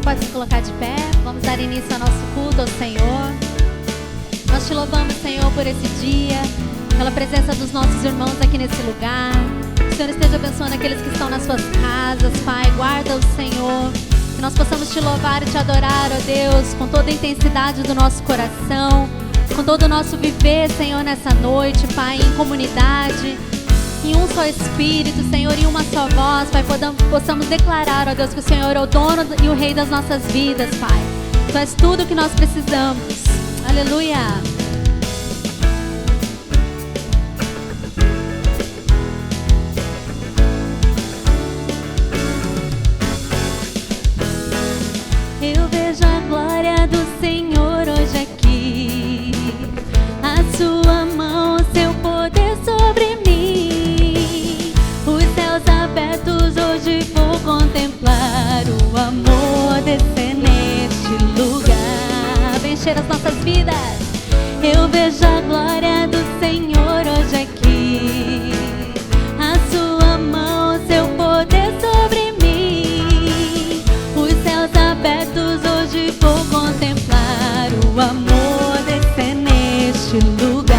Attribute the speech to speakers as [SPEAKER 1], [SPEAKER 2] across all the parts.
[SPEAKER 1] pode se colocar de pé. Vamos dar início ao nosso culto ao Senhor. Nós te louvamos, Senhor, por esse dia, pela presença dos nossos irmãos aqui nesse lugar. Que o Senhor esteja abençoando aqueles que estão nas suas casas, Pai. Guarda o Senhor. Que nós possamos te louvar e te adorar, ó Deus, com toda a intensidade do nosso coração, com todo o nosso viver, Senhor, nessa noite, Pai, em comunidade, em um só Espírito, Senhor, em uma só voz, Pai, possamos declarar, ó Deus, que o Senhor é o dono e o Rei das nossas vidas, Pai. Tu és tudo o que nós precisamos. Aleluia. Eu vejo a glória do Senhor hoje aqui, a sua mão, seu poder sobre mim. Os céus abertos hoje vou contemplar o amor descer neste lugar. Vem encher as nossas vidas. Eu vejo a glória do Senhor hoje aqui, a sua mão, seu poder sobre mim. Os céus abertos hoje vou contemplar o amor descer neste lugar.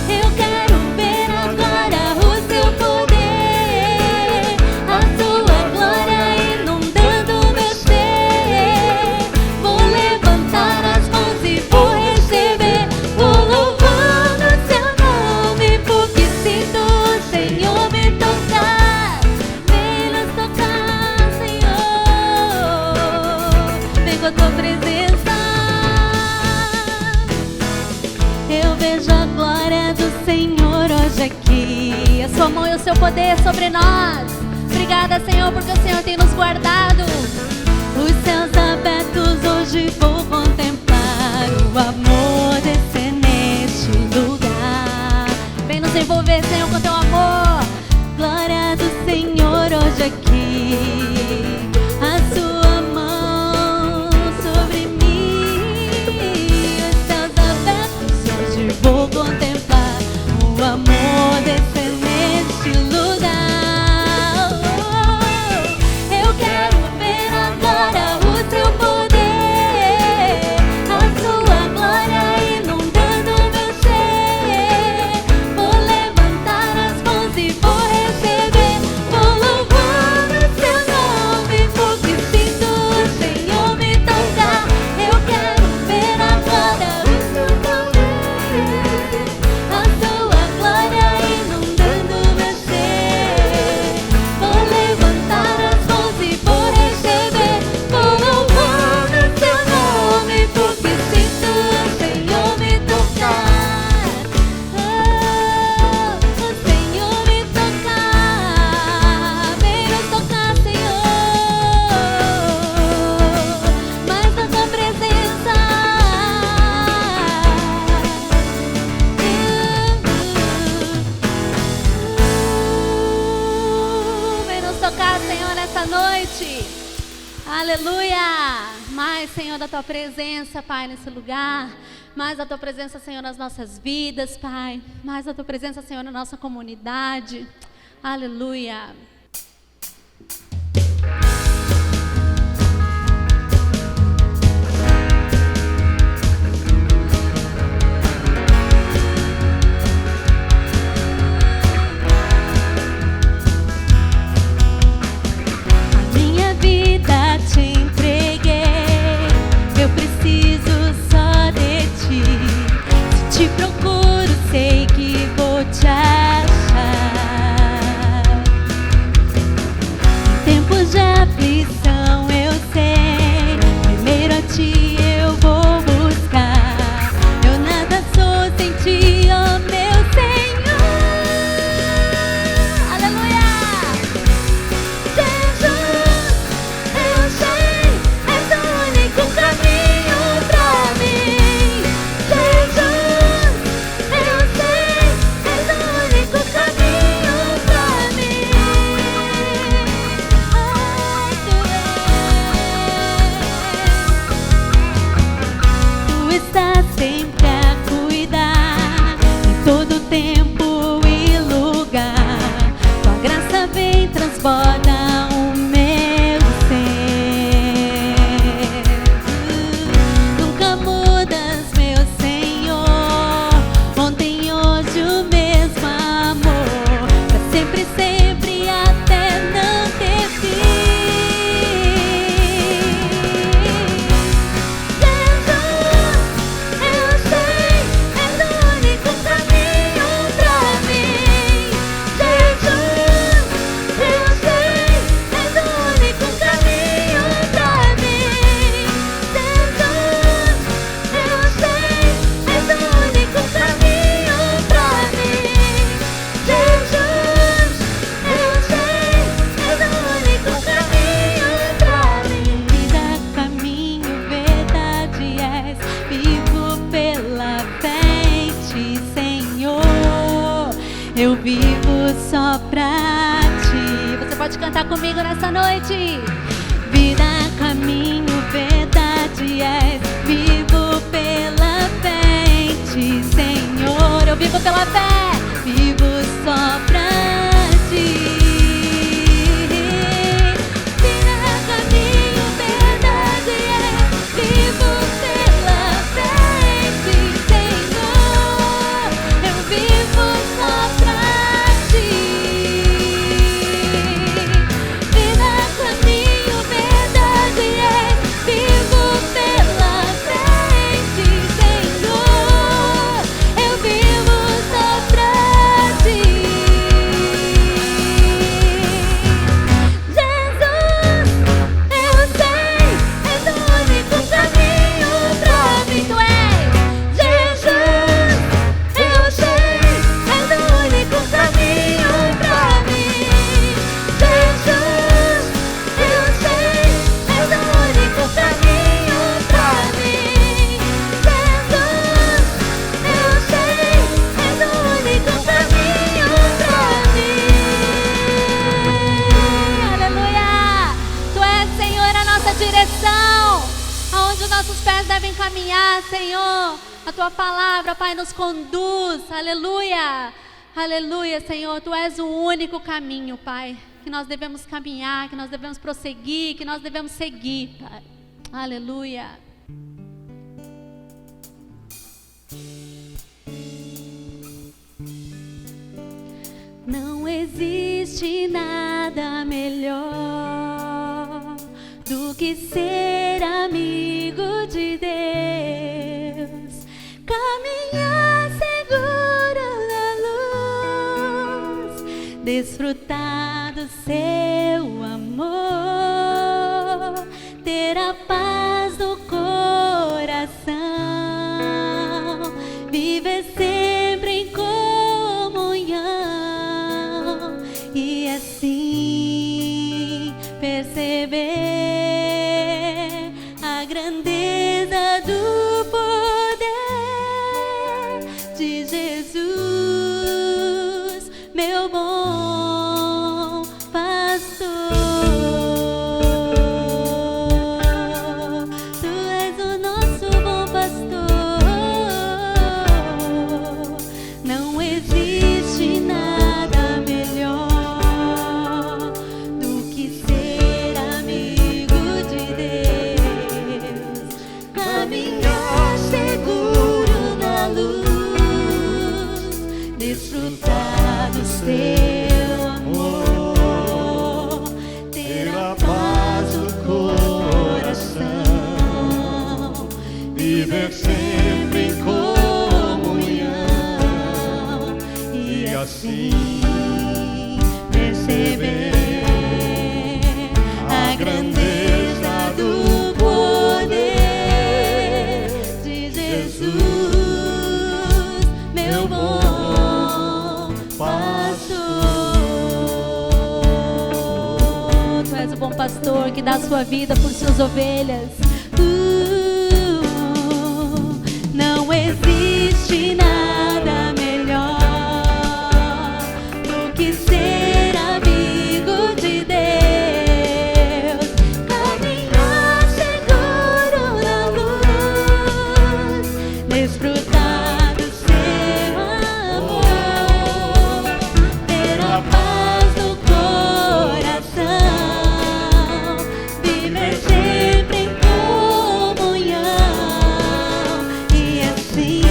[SPEAKER 1] Eu quero ver agora o seu poder, a sua glória inundando o meu ser. Vou levantar as mãos e vou receber, vou louvando o seu nome, porque sinto o Senhor me tocar. Vem nos tocar, Senhor, vem com a tua presença. Eu vejo a glória do Senhor hoje aqui, a sua mão e o seu poder sobre nós. Obrigada, Senhor, porque o Senhor tem nos guardado. Os céus abertos hoje vou contemplar o amor descer neste lugar. Vem nos envolver, Senhor, com teu amor. Glória do Senhor hoje aqui, a sua mão sobre mim. Os céus abertos hoje vou contemplar o amor descer neste lugar. Eu quero ver agora o seu poder, a sua glória inundando o meu ser. Vou levantar as mãos e vou receber, vou louvar o seu nome, porque sinto o Senhor me tocar. Eu quero ver agora o seu poder, a sua glória inundando o meu ser. Vou levantar as mãos e vou receber, vou louvar o seu nome, porque sinto o Senhor me tocar. Oh, o Senhor me tocar. Vem nos tocar, Senhor, mais da tua presença. Vem nos tocar, Senhor, nessa noite. Aleluia. Mais, Senhor, da tua presença, Pai, nesse lugar. Mais da tua presença, Senhor, nas nossas vidas, Pai. Mais da tua presença, Senhor, na nossa comunidade. Aleluia. A minha vida te entreguei, eu preciso só de ti. Se te procuro, sei que vou te achar. Em tempos de aflição, eu sei, primeiro a ti eu vou buscar. Eu nada sou sem ti, ó meu Senhor. Aleluia. Jesus, eu sei, és o único caminho pra mim. Jesus, eu sei, és o único caminho pra mim. Ai, tu estás sempre a cuidar, em todo tempo e lugar. Tua graça vem, transborda o meu pode cantar comigo nessa noite. Vida, caminho, verdade és. Vivo pela fé em ti, Senhor. Eu vivo pela fé, vivo só pra ti. Senhor, a tua palavra, Pai, nos conduz, aleluia, aleluia, Senhor, tu és o único caminho, Pai, que nós devemos caminhar, que nós devemos prosseguir, que nós devemos seguir, Pai, aleluia. Não existe nada melhor do que ser amigo de Deus, caminhar seguro na luz, desfrutar do seu amor, ter a paz do coração, viver sempre em comunhão e assim perceber a grandeza do poder de Jesus, meu bom pastor. Tu és o nosso bom pastor. Não existe nada melhor do que ser amigo de Deus, caminhar seguro na luz, desfrutar do seu amor, ter a paz do coração, viver sempre em comunhão e assim perceber a grandeza do poder de Jesus, meu bom pastor. Tu és o bom pastor que dá a sua vida por suas ovelhas. Não existe nada melhor do que ser amigo de Deus, caminhar seguro na luz, desfrutar do seu amor, ter a paz do coração, viver sempre em comunhão e assim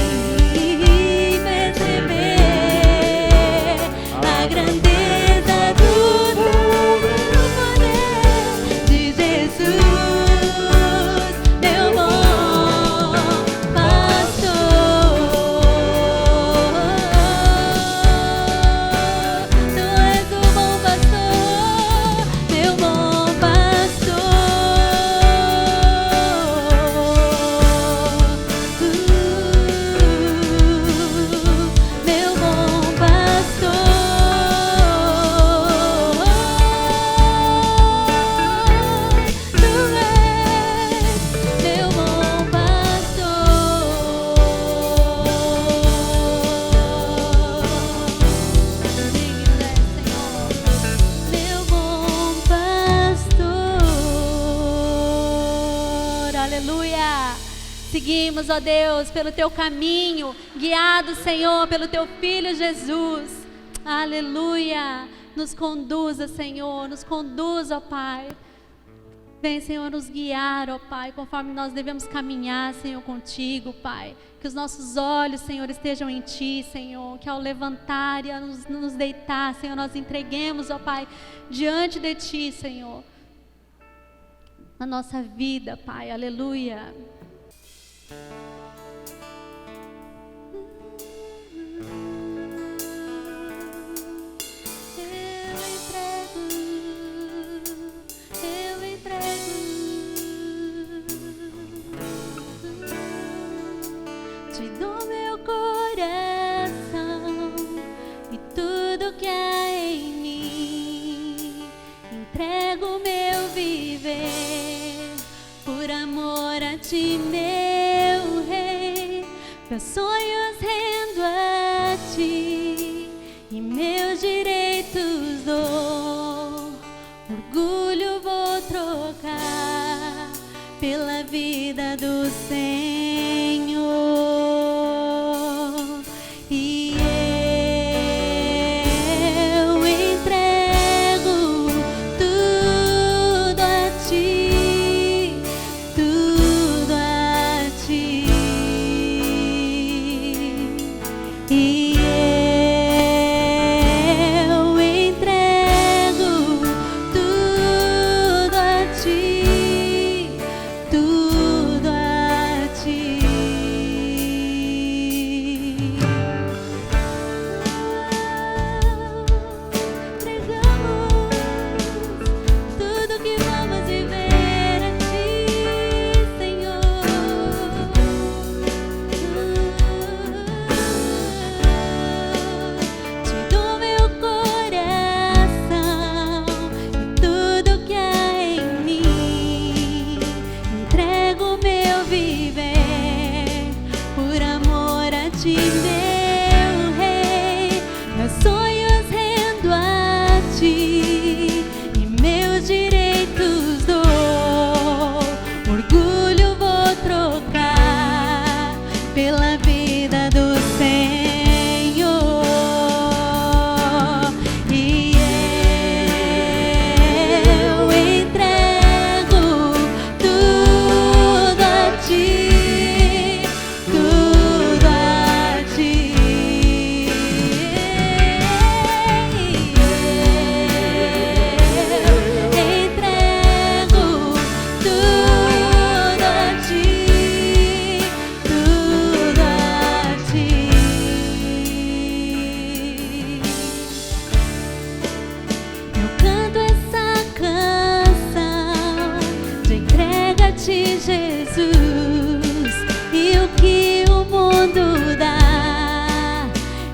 [SPEAKER 1] aleluia. Seguimos, ó Deus, pelo teu caminho, guiados, Senhor, pelo teu Filho Jesus, aleluia. Nos conduza, Senhor, nos conduza, ó Pai. Vem, Senhor, nos guiar, ó Pai, conforme nós devemos caminhar, Senhor, contigo, Pai. Que os nossos olhos, Senhor, estejam em Ti, Senhor. Que ao levantar e ao nos deitar, Senhor, nós entreguemos, ó Pai, diante de Ti, Senhor, a nossa vida, Pai, aleluia.
[SPEAKER 2] Te dou meu coração e tudo que há em mim. Entrego meu viver por amor a Ti, meu Rei. Meus sonhos rendo a Ti e meus direitos dou. Orgulho vou trocar pela vida do Senhor. E eu entrego tudo a Ti, tudo a Ti. E eu entrego tudo a Ti, tudo a Ti. Entregamos tudo que vamos viver a Ti, Senhor. Te dou meu coração e tudo que há em mim. Entrego meu viver por amor a Ti, meu Rei. Meus sonhos rendo a Ti e meus direitos dou. Orgulho vou trocar pela vida do Senhor. E eu entrego tudo a Ti, tudo a Ti. Entrego tudo a Ti, tudo a Ti. Eu canto essa canção de entrega a Ti, Jesus, e o que o mundo dá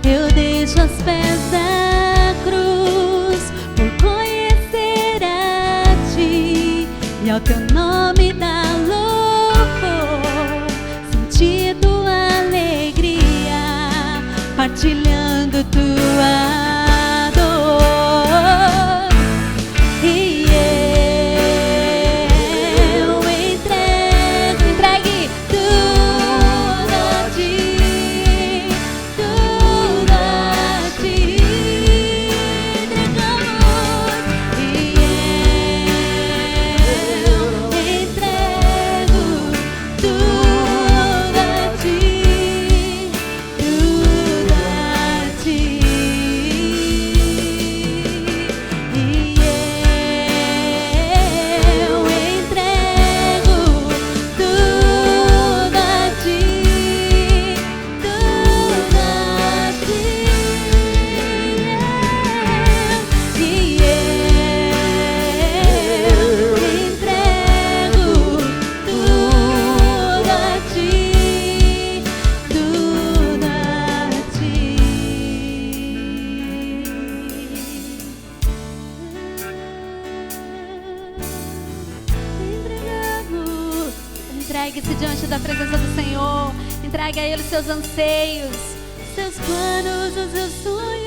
[SPEAKER 2] eu deixo aos pés da cruz, por conhecer a Ti e ao Teu nome dar louvor, sentir Tua alegria, partilhando Tua dor. E eu entregue tudo a Ti, tudo a Ti. Entregamos. E eu entrego tudo a Ti, tudo a Ti. E eu entrego tudo a Ti, tudo a Ti. E eu entrego tudo a Ti, tudo a Ti. Entregamos.
[SPEAKER 1] Entregue-se diante da presença do Senhor. Entregue a Ele os seus anseios,
[SPEAKER 2] Seus planos, os seus sonhos.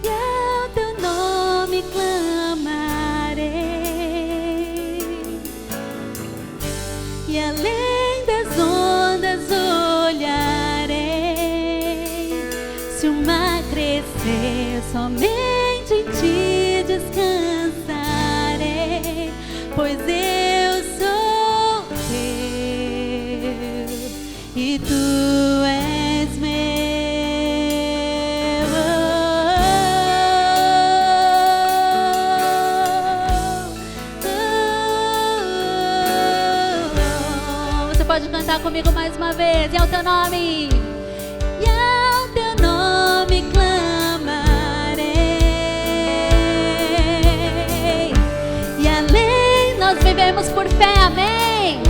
[SPEAKER 2] E ao Teu nome Se o mar crescer, somente em ti descansarei, pois eu sou teu e tu és meu.
[SPEAKER 1] Você pode cantar comigo mais uma vez. E é o teu nome.
[SPEAKER 2] E ao teu nome clamarei, e além
[SPEAKER 1] Nós vivemos por fé, amém.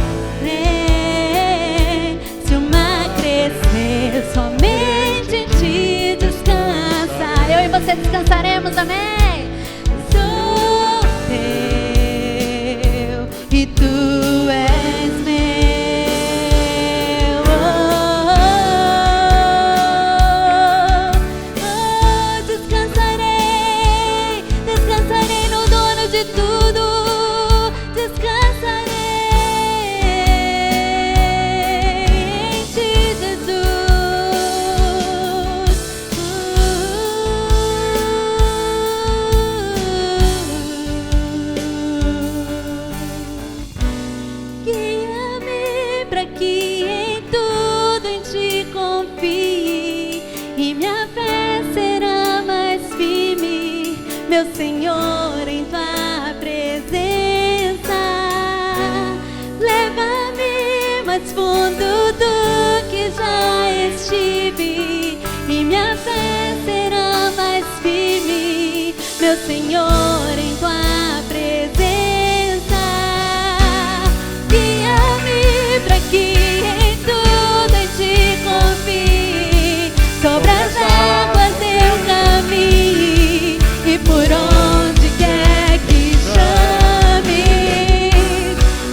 [SPEAKER 2] se o mar crescer, somente em ti descansa.
[SPEAKER 1] Eu e você descansaremos, amém.
[SPEAKER 2] Sou teu e tu és meu. Descansarei, descansarei no dono de tudo. Descansarei em ti, Jesus. Guia-me para que em tudo em ti confie, e minha fé será mais firme, meu Senhor, em tua presença. Leva-me mais fundo do que já estive, e minha fé será mais firme, meu Senhor, em tua presença. Guia-me para que em tudo em ti confie, sobre as águas eu caminhe, e por onde quer que chame,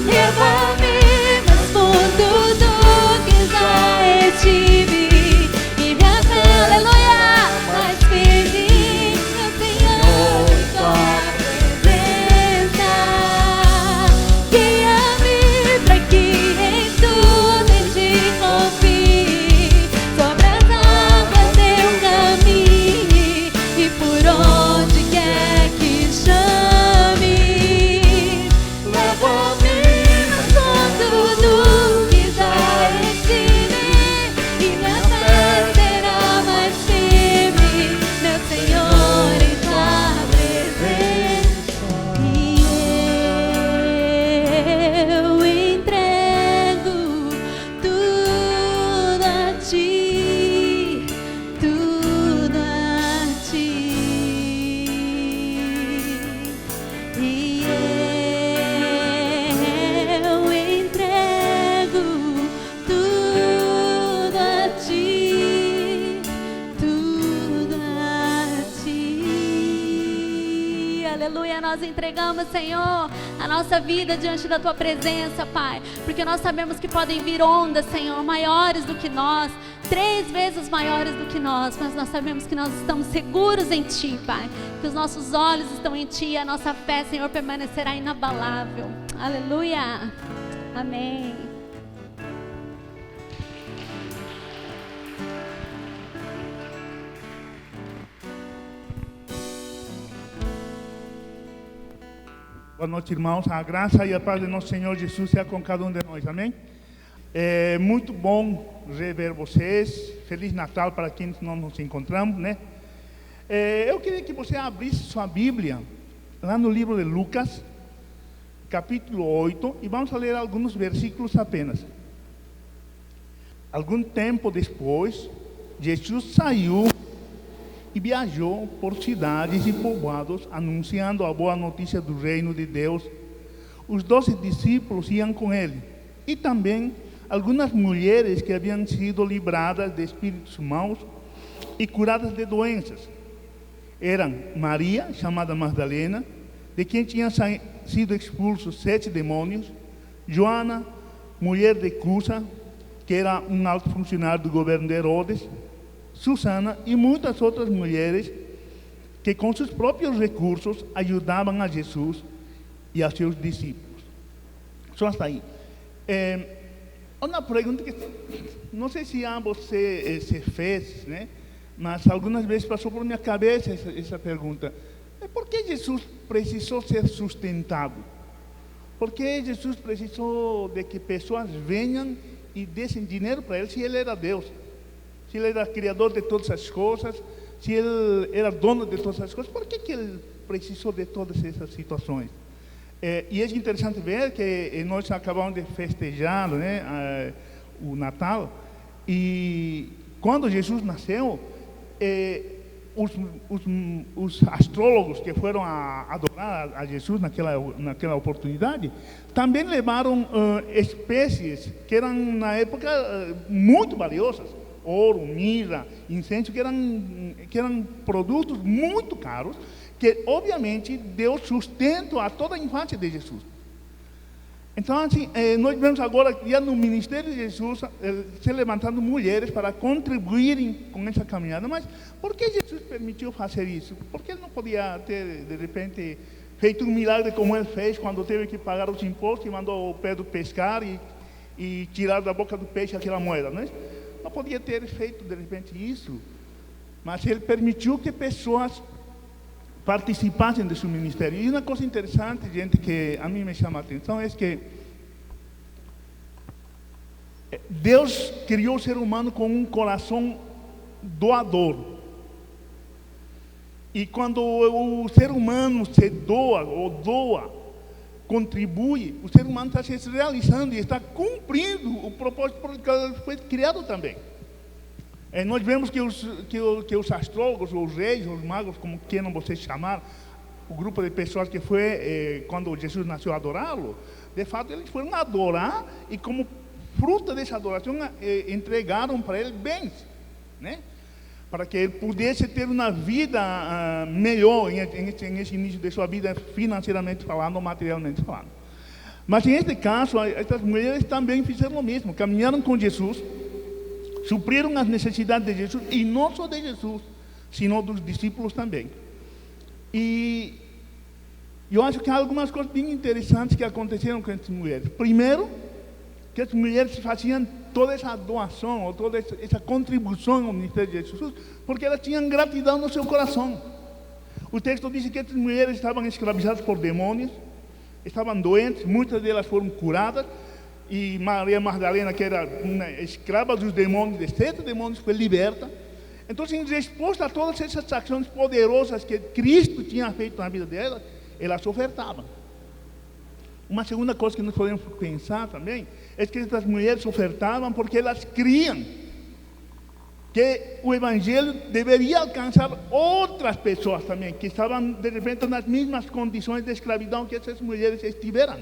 [SPEAKER 2] leva-me mais fundo do que já estive, e minha fé, aleluia, mais firme, meu Senhor, em tua presença. Guia-me para que em tudo em ti confie, sobre as águas eu caminhe, e por onde quer que chame, leva-me mais fundo do que já estive, e minha fé será mais firme, meu Senhor, em tua presença. E eu entrego tudo a ti, tudo a ti. E eu entrego tudo a ti, tudo a ti.
[SPEAKER 1] Aleluia, nós entregamos, Senhor, a nossa vida diante da Tua presença, Pai, porque nós sabemos que podem vir ondas, Senhor, maiores do que nós, 3 vezes maiores do que nós, mas nós sabemos que nós estamos seguros em Ti, Pai, que os nossos olhos estão em Ti e a nossa fé, Senhor, permanecerá inabalável. Aleluia, amém.
[SPEAKER 3] Boa noite, irmãos. A graça e a paz de nosso Senhor Jesus seja com cada um de nós, amém? É muito bom rever vocês. Feliz Natal para quem não nos encontramos, né? Eu queria que você abrisse sua Bíblia lá no livro de Lucas, capítulo 8, e vamos ler alguns versículos apenas. Algum tempo depois, Jesus saiu e viajou por cidades e povoados, anunciando a boa notícia do reino de Deus. Os 12 discípulos iam com ele, e também algumas mulheres que haviam sido livradas de espíritos maus e curadas de doenças. Eram Maria, chamada Magdalena, de quem tinham sido expulsos 7 demônios, Joana, mulher de Cusa, que era um alto funcionário do governo de Herodes, Susana e muitas outras mulheres que com seus próprios recursos ajudavam a Jesus e a seus discípulos. Só hasta aí. Uma pergunta que não sei se você se fez, né? mas algumas vezes passou por minha cabeça essa pergunta: por que Jesus precisou ser sustentado? Por que Jesus precisou de que pessoas venham e dessem dinheiro para ele, se ele era Deus? Se ele era criador de todas as coisas, se ele era dono de todas as coisas, por que ele precisou de todas essas situações? E é interessante ver que nós acabamos de festejar, né, o Natal, e quando Jesus nasceu, os astrólogos que foram adorar a Jesus naquela oportunidade, também levaram espécies que eram na época muito valiosas, ouro, mirra, incenso, que eram produtos muito caros, que obviamente deu sustento a toda a infância de Jesus. Então, assim, nós vemos agora, já no ministério de Jesus, se levantando mulheres para contribuírem com essa caminhada. Mas por que Jesus permitiu fazer isso? Por que ele não podia ter, de repente, feito um milagre como ele fez, quando teve que pagar os impostos e mandou o Pedro pescar e tirar da boca do peixe aquela moeda, não é? Não podia ter feito, de repente, isso. Mas ele permitiu que pessoas participassem do seu ministério. E uma coisa interessante, gente, que a mim me chama a atenção, é que Deus criou o ser humano com um coração doador. E quando o ser humano se doa, contribui, o ser humano está se realizando e está cumprindo o propósito por que ele foi criado também. Nós vemos que os astrólogos, os reis, os magos, como queiram vocês chamar, o grupo de pessoas que foi, quando Jesus nasceu, adorá-lo, de fato eles foram adorar e como fruto dessa adoração entregaram para ele bens, né? Para que ele pudesse ter uma vida melhor nesse início de sua vida, financeiramente falando, materialmente falando. Mas em este caso, estas mulheres também fizeram o mesmo, caminharam com Jesus, supriram as necessidades de Jesus, e não só de Jesus, sino dos discípulos também. E eu acho que há algumas coisas bem interessantes que aconteceram com essas mulheres. Primeiro, que as mulheres faziam toda essa doação, ou toda essa contribuição ao ministério de Jesus, porque elas tinham gratidão no seu coração. O texto diz que essas mulheres estavam escravizadas por demônios, estavam doentes, muitas delas foram curadas, e Maria Magdalena, que era uma escrava dos demônios, de 7 demônios, foi liberta. Então, em resposta a todas essas ações poderosas que Cristo tinha feito na vida delas, elas ofertavam. Uma segunda coisa que nós podemos pensar também é que essas mulheres ofertavam porque elas criam que o Evangelho deveria alcançar outras pessoas também, que estavam, de repente, nas mesmas condições de escravidão que essas mulheres estiveram.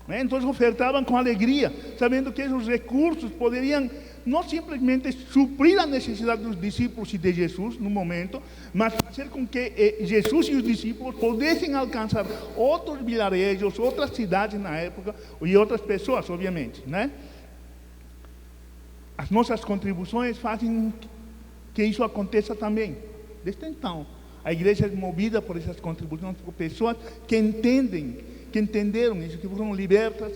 [SPEAKER 3] Então ofertavam com alegria, sabendo que esses recursos poderiam não simplesmente suprir a necessidade dos discípulos e de Jesus no momento, mas fazer com que Jesus e os discípulos pudessem alcançar outros vilarejos, outras cidades na época, e outras pessoas, obviamente, né? As nossas contribuições fazem que isso aconteça também. Desde então, a igreja é movida por essas contribuições, por pessoas que entenderam isso, que foram libertas,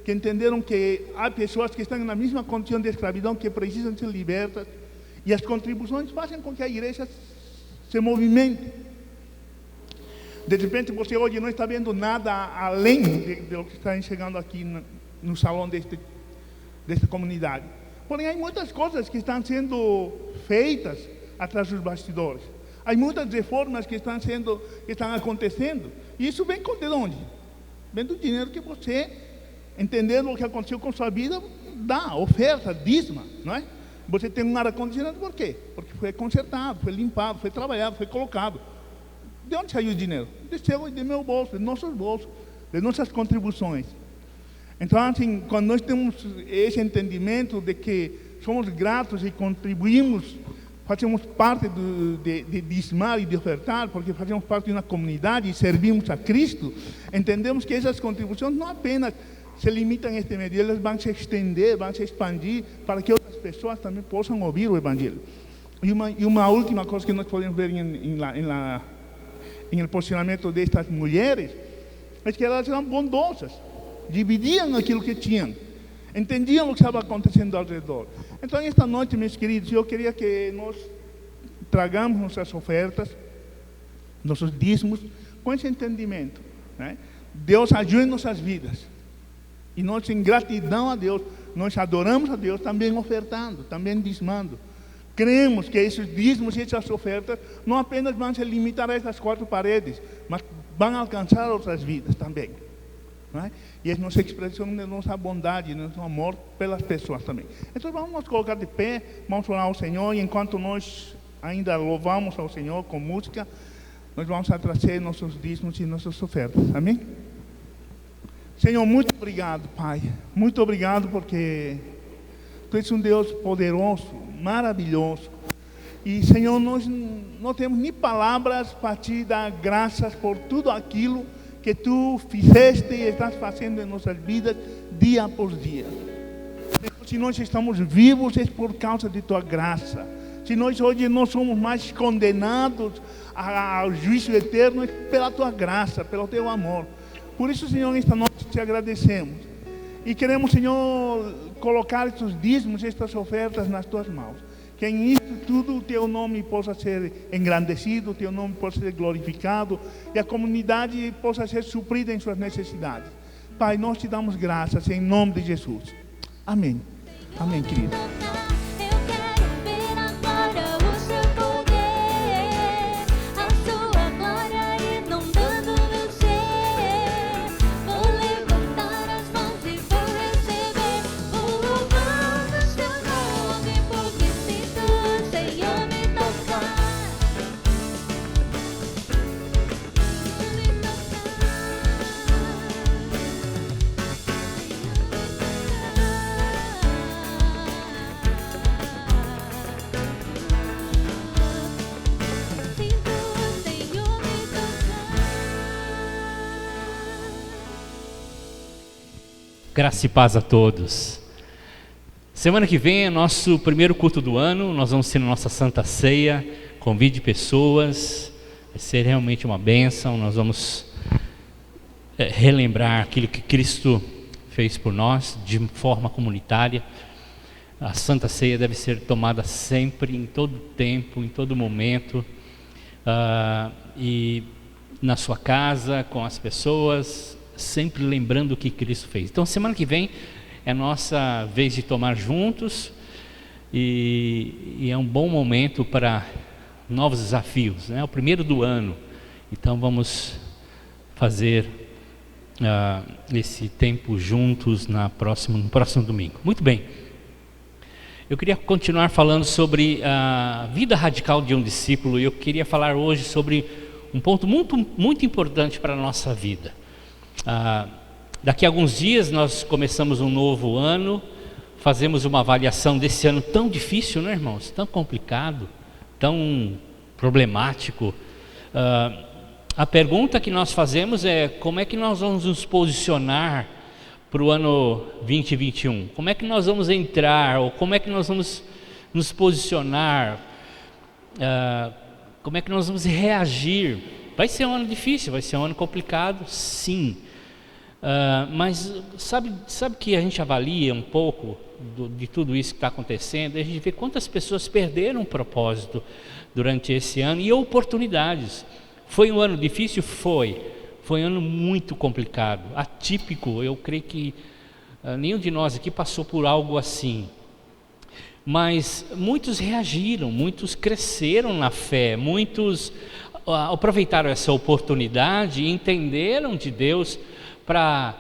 [SPEAKER 3] que entenderam que há pessoas que estão na mesma condição de escravidão, que precisam ser libertas, e as contribuições fazem com que a igreja se movimente. De repente você hoje não está vendo nada além do que está chegando aqui no salão desta comunidade. Porém, há muitas coisas que estão sendo feitas atrás dos bastidores. Há muitas reformas que estão acontecendo, e isso vem de onde? Vem do dinheiro que você, entendendo o que aconteceu com sua vida, dá, oferta, dízima, não é? Você tem um ar-condicionado, por quê? Porque foi consertado, foi limpado, foi trabalhado, foi colocado. De onde saiu o dinheiro? Do seu e do meu bolso, de nossos bolsos, de nossas contribuições. Então, assim, quando nós temos esse entendimento de que somos gratos e contribuímos, fazemos parte de dízimar e de ofertar, porque fazemos parte de uma comunidade e servimos a Cristo, entendemos que essas contribuições não apenas se limitam a este meio, elas vão se estender, vão se expandir, para que outras pessoas também possam ouvir o Evangelho. E uma última coisa que nós podemos ver em el posicionamento destas mulheres, é que elas eram bondosas, dividiam aquilo que tinham, entendiam o que estava acontecendo ao redor. Então, esta noite, meus queridos, eu queria que nós tragamos nossas ofertas, nossos dízimos, com esse entendimento, né? Deus ajuda em nossas vidas. E nós, em gratidão a Deus, nós adoramos a Deus também ofertando, também dízimando. Cremos que esses dízimos e essas ofertas não apenas vão se limitar a essas 4 paredes, mas vão alcançar outras vidas também. Não é? E é nossa expressão de nossa bondade, de nosso amor pelas pessoas também. Então vamos nos colocar de pé, vamos orar ao Senhor, e enquanto nós ainda louvamos ao Senhor com música, nós vamos trazer nossos dízimos e nossas ofertas. Amém? Senhor, muito obrigado, Pai. Muito obrigado porque Tu és um Deus poderoso, maravilhoso. E, Senhor, nós não temos nem palavras para Te dar graças por tudo aquilo que Tu fizeste e estás fazendo em nossas vidas dia após dia. Se nós estamos vivos é por causa de Tua graça. Se nós hoje não somos mais condenados ao juízo eterno, é pela Tua graça, pelo Teu amor. Por isso, Senhor, esta noite Te agradecemos. E queremos, Senhor, colocar estes dízimos, estas ofertas nas Tuas mãos. Que em isso tudo o Teu nome possa ser engrandecido, o Teu nome possa ser glorificado e a comunidade possa ser suprida em suas necessidades. Pai, nós Te damos graças em nome de Jesus. Amém. Amém, querido.
[SPEAKER 4] Graça e paz a todos. Semana que vem é nosso primeiro culto do ano. Nós vamos ter a nossa Santa Ceia. Convide pessoas. Vai ser realmente uma bênção. Nós vamos relembrar aquilo que Cristo fez por nós de forma comunitária. A Santa Ceia deve ser tomada sempre, em todo tempo, em todo momento, e na sua casa, com as pessoas, sempre lembrando o que Cristo fez. Então, semana que vem é a nossa vez de tomar juntos, e é um bom momento para novos desafios, né? É o primeiro do ano, então vamos fazer esse tempo juntos no próximo domingo. Muito bem, eu queria continuar falando sobre a vida radical de um discípulo, e eu queria falar hoje sobre um ponto muito importante para a nossa vida. Daqui a alguns dias nós começamos um novo ano, fazemos uma avaliação desse ano tão difícil, né, irmãos? Tão complicado, tão problemático. A pergunta que nós fazemos é: como é que nós vamos nos posicionar para o ano 2021? Como é que nós vamos entrar, ou como é que nós vamos nos posicionar? Como é que nós vamos reagir? Vai ser um ano difícil, vai ser um ano complicado, sim. Mas sabe que a gente avalia um pouco de tudo isso que está acontecendo, e a gente vê quantas pessoas perderam o propósito durante esse ano e oportunidades. Foi um ano difícil? Foi um ano muito complicado, atípico. Eu creio que nenhum de nós aqui passou por algo assim, mas muitos reagiram, muitos cresceram na fé, muitos aproveitaram essa oportunidade e entenderam de Deus para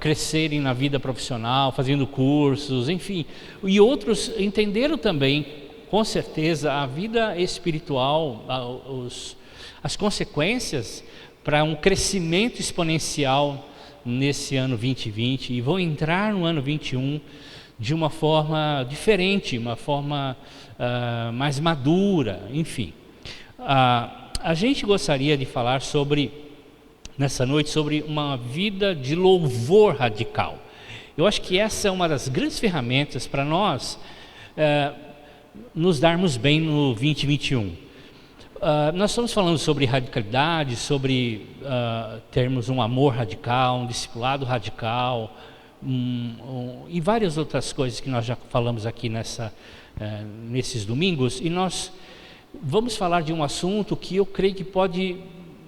[SPEAKER 4] crescerem na vida profissional, fazendo cursos, enfim. E outros entenderam também, com certeza, a vida espiritual, as consequências para um crescimento exponencial nesse ano 2020, e vão entrar no ano 21 de uma forma diferente, uma forma mais madura, enfim. A gente gostaria de falar nessa noite sobre uma vida de louvor radical. Eu acho que essa é uma das grandes ferramentas para nós nos darmos bem no 2021. Nós estamos falando sobre radicalidade, sobre termos um amor radical, um discipulado radical, e várias outras coisas que nós já falamos aqui nesses domingos, e nós vamos falar de um assunto que eu creio que pode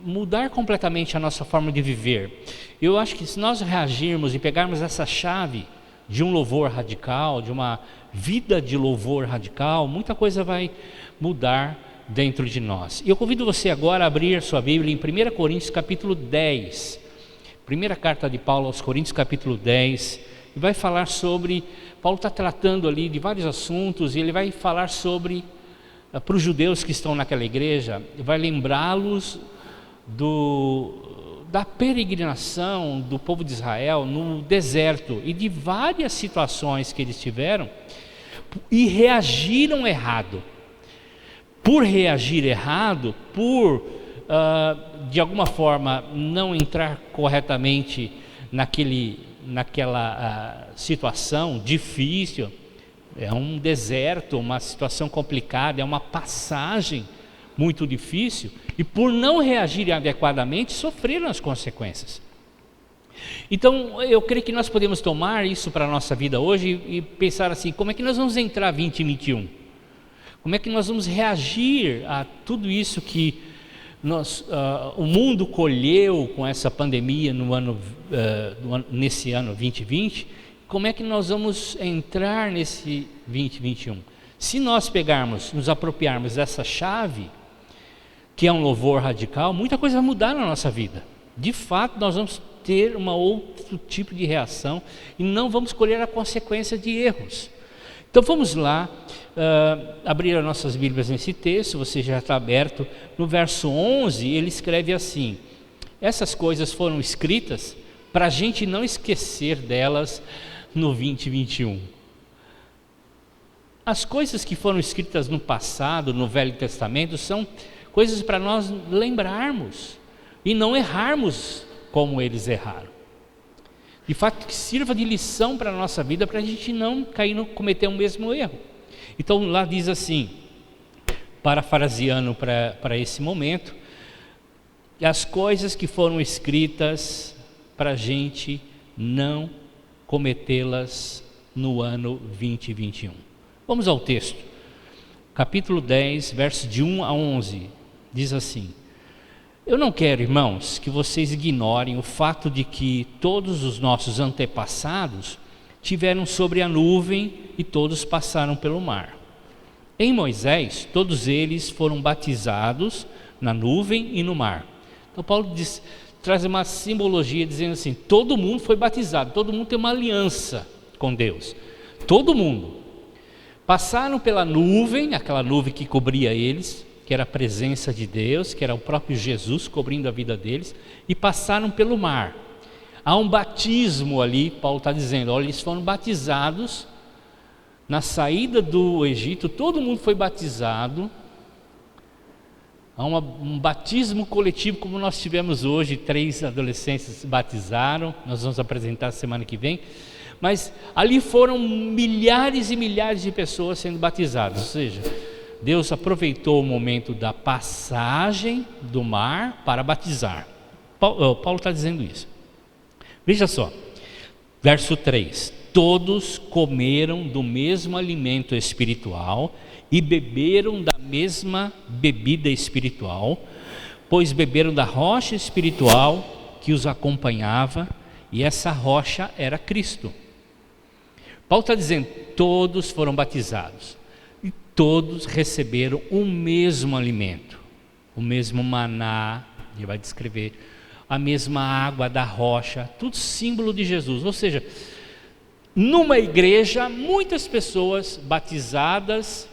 [SPEAKER 4] mudar completamente a nossa forma de viver. Eu acho que se nós reagirmos e pegarmos essa chave de um louvor radical, de uma vida de louvor radical, muita coisa vai mudar dentro de nós. E eu convido você agora a abrir sua Bíblia em 1 Coríntios capítulo 10, primeira carta de Paulo aos Coríntios capítulo 10, e vai falar sobre, Paulo está tratando ali de vários assuntos, e ele vai falar sobre, para os judeus que estão naquela igreja, vai lembrá-los da peregrinação do povo de Israel no deserto e de várias situações que eles tiveram e reagiram errado. Por reagir errado, por de alguma forma não entrar corretamente naquela situação difícil, é um deserto, uma situação complicada, é uma passagem muito difícil, e por não reagirem adequadamente, sofreram as consequências. Então, eu creio que nós podemos tomar isso para a nossa vida hoje e pensar assim, como é que nós vamos entrar 2021? Como é que nós vamos reagir a tudo isso que o mundo colheu com essa pandemia nesse ano 2020? Como é que nós vamos entrar nesse 2021? Se nós pegarmos, nos apropriarmos dessa chave, que é um louvor radical, muita coisa vai mudar na nossa vida. De fato, nós vamos ter outro tipo de reação e não vamos colher a consequência de erros. Então vamos lá, abrir as nossas Bíblias nesse texto, você já está aberto. No verso 11, ele escreve assim: essas coisas foram escritas para a gente não esquecer delas no 2021. As coisas que foram escritas no passado, no Velho Testamento, são coisas para nós lembrarmos e não errarmos como eles erraram. De fato, que sirva de lição para a nossa vida, para a gente não cometer o mesmo erro. Então lá diz assim, parafraseando para esse momento, as coisas que foram escritas para a gente não cometê-las no ano 2021. Vamos ao texto, capítulo 10, versos de 1 a 11, diz assim: eu não quero, irmãos, que vocês ignorem o fato de que todos os nossos antepassados tiveram sobre a nuvem e todos passaram pelo mar. Em Moisés, todos eles foram batizados na nuvem e no mar. Então Paulo traz uma simbologia dizendo assim, todo mundo foi batizado, todo mundo tem uma aliança com Deus, todo mundo. Passaram pela nuvem, aquela nuvem que cobria eles, que era a presença de Deus, que era o próprio Jesus cobrindo a vida deles, e passaram pelo mar. Há um batismo ali, Paulo está dizendo, olha, eles foram batizados na saída do Egito, todo mundo foi batizado. Há um batismo coletivo como nós tivemos hoje, 3 adolescentes se batizaram, nós vamos apresentar semana que vem, mas ali foram milhares e milhares de pessoas sendo batizadas, ou seja, Deus aproveitou o momento da passagem do mar para batizar. Paulo está dizendo isso. Veja só, verso 3: todos comeram do mesmo alimento espiritual e beberam da mesma bebida espiritual, pois beberam da rocha espiritual que os acompanhava, e essa rocha era Cristo. Paulo está dizendo, todos foram batizados, e todos receberam o mesmo alimento, o mesmo maná, ele vai descrever, a mesma água da rocha, tudo símbolo de Jesus. Ou seja, numa igreja, muitas pessoas batizadas,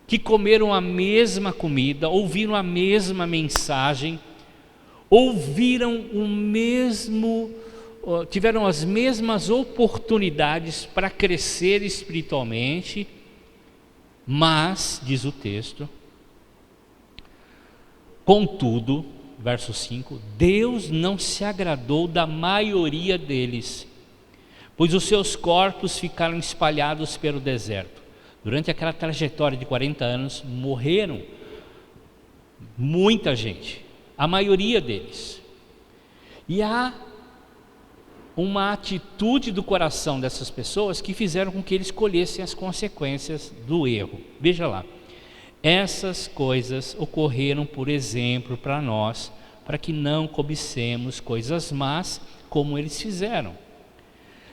[SPEAKER 4] que comeram a mesma comida, ouviram a mesma mensagem, ouviram tiveram as mesmas oportunidades para crescer espiritualmente, mas, diz o texto, contudo, verso 5, Deus não se agradou da maioria deles, pois os seus corpos ficaram espalhados pelo deserto. Durante aquela trajetória de 40 anos, morreram muita gente, a maioria deles. E há uma atitude do coração dessas pessoas que fizeram com que eles colhessem as consequências do erro. Veja lá, Essas coisas ocorreram por exemplo para nós, para que não cobicemos coisas más como eles fizeram.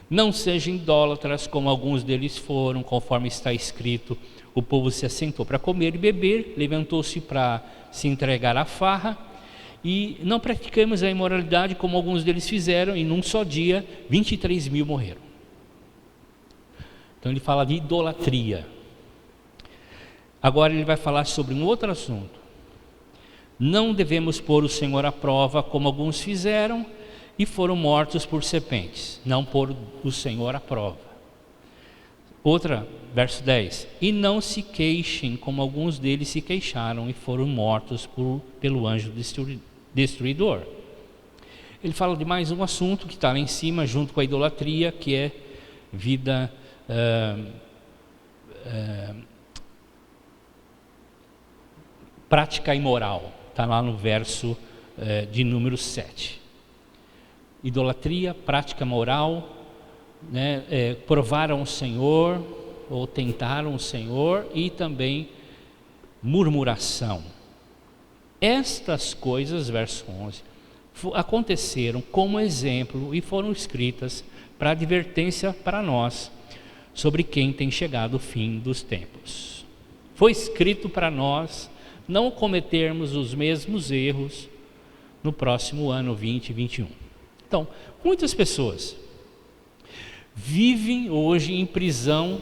[SPEAKER 4] Não sejam idólatras como alguns deles foram, conforme está escrito: o povo se assentou para comer e beber, levantou-se para se entregar à farra. E não praticamos a imoralidade como alguns deles fizeram, e num só dia 23 mil morreram. Então ele fala de idolatria. Agora ele vai falar sobre um outro assunto. Não devemos pôr o Senhor à prova como alguns fizeram e foram mortos por serpentes. Não pôr o Senhor à prova. Outra, verso 10. E não se queixem como alguns deles se queixaram e foram mortos pelo anjo destruidor. Ele fala de mais um assunto que está lá em cima, junto com a idolatria, que é vida prática imoral. Está lá no verso de número 7. Idolatria, prática moral, né, provaram o Senhor, ou tentaram o Senhor, e também murmuração. Estas coisas, verso 11, aconteceram como exemplo e foram escritas para advertência para nós, sobre quem tem chegado o fim dos tempos. Foi escrito para nós não cometermos os mesmos erros no próximo ano 2021. Então, muitas pessoas vivem hoje em prisão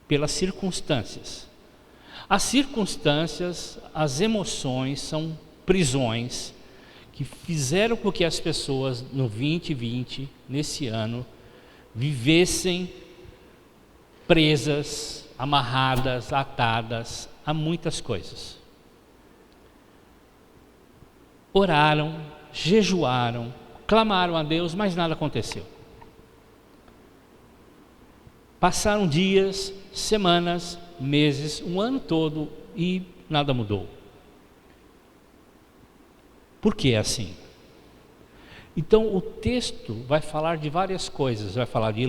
[SPEAKER 4] pelas circunstâncias. As circunstâncias, as emoções são prisões que fizeram com que as pessoas no 2020, nesse ano, vivessem presas, amarradas, atadas a muitas coisas. Oraram, jejuaram, clamaram a Deus, mas nada aconteceu. Passaram dias, semanas, meses, um ano todo e nada mudou. Por que é assim? Então o texto vai falar de várias coisas, vai falar de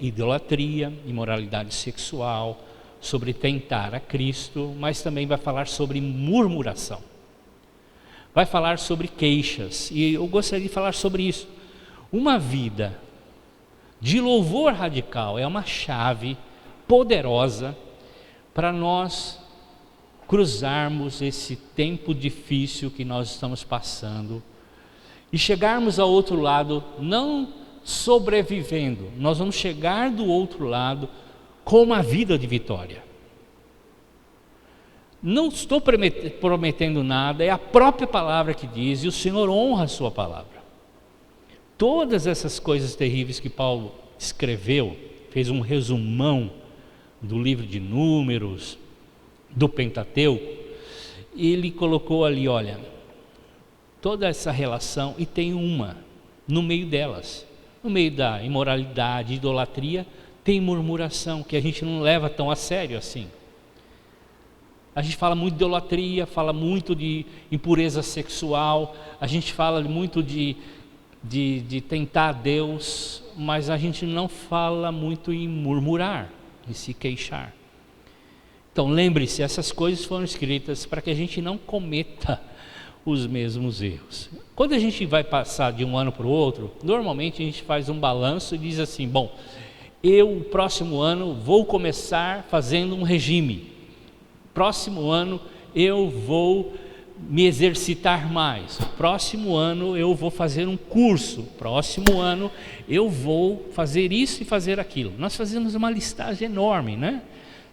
[SPEAKER 4] idolatria, imoralidade sexual, sobre tentar a Cristo, mas também vai falar sobre murmuração. Vai falar sobre queixas, e eu gostaria de falar sobre isso. Uma vida de louvor radical é uma chave poderosa para nós cruzarmos esse tempo difícil que nós estamos passando e chegarmos ao outro lado, não sobrevivendo, nós vamos chegar do outro lado com uma vida de vitória. Não estou prometendo nada, é a própria palavra que diz, e o Senhor honra a sua palavra. Todas essas coisas terríveis que Paulo escreveu, fez um resumão do livro de Números, do Pentateuco, ele colocou ali, olha, toda essa relação, e tem uma no meio delas, no meio da imoralidade, idolatria, tem murmuração, que a gente não leva tão a sério assim. A gente fala muito de idolatria, fala muito de impureza sexual, a gente fala muito de tentar Deus, mas a gente não fala muito em murmurar, em se queixar. Então lembre-se, essas coisas foram escritas para que a gente não cometa os mesmos erros. Quando a gente vai passar de um ano para o outro, normalmente a gente faz um balanço e diz assim, bom, o próximo ano vou começar fazendo um regime, próximo ano eu vou me exercitar mais, próximo ano eu vou fazer um curso, próximo ano eu vou fazer isso e fazer aquilo. Nós fazemos uma listagem enorme, né?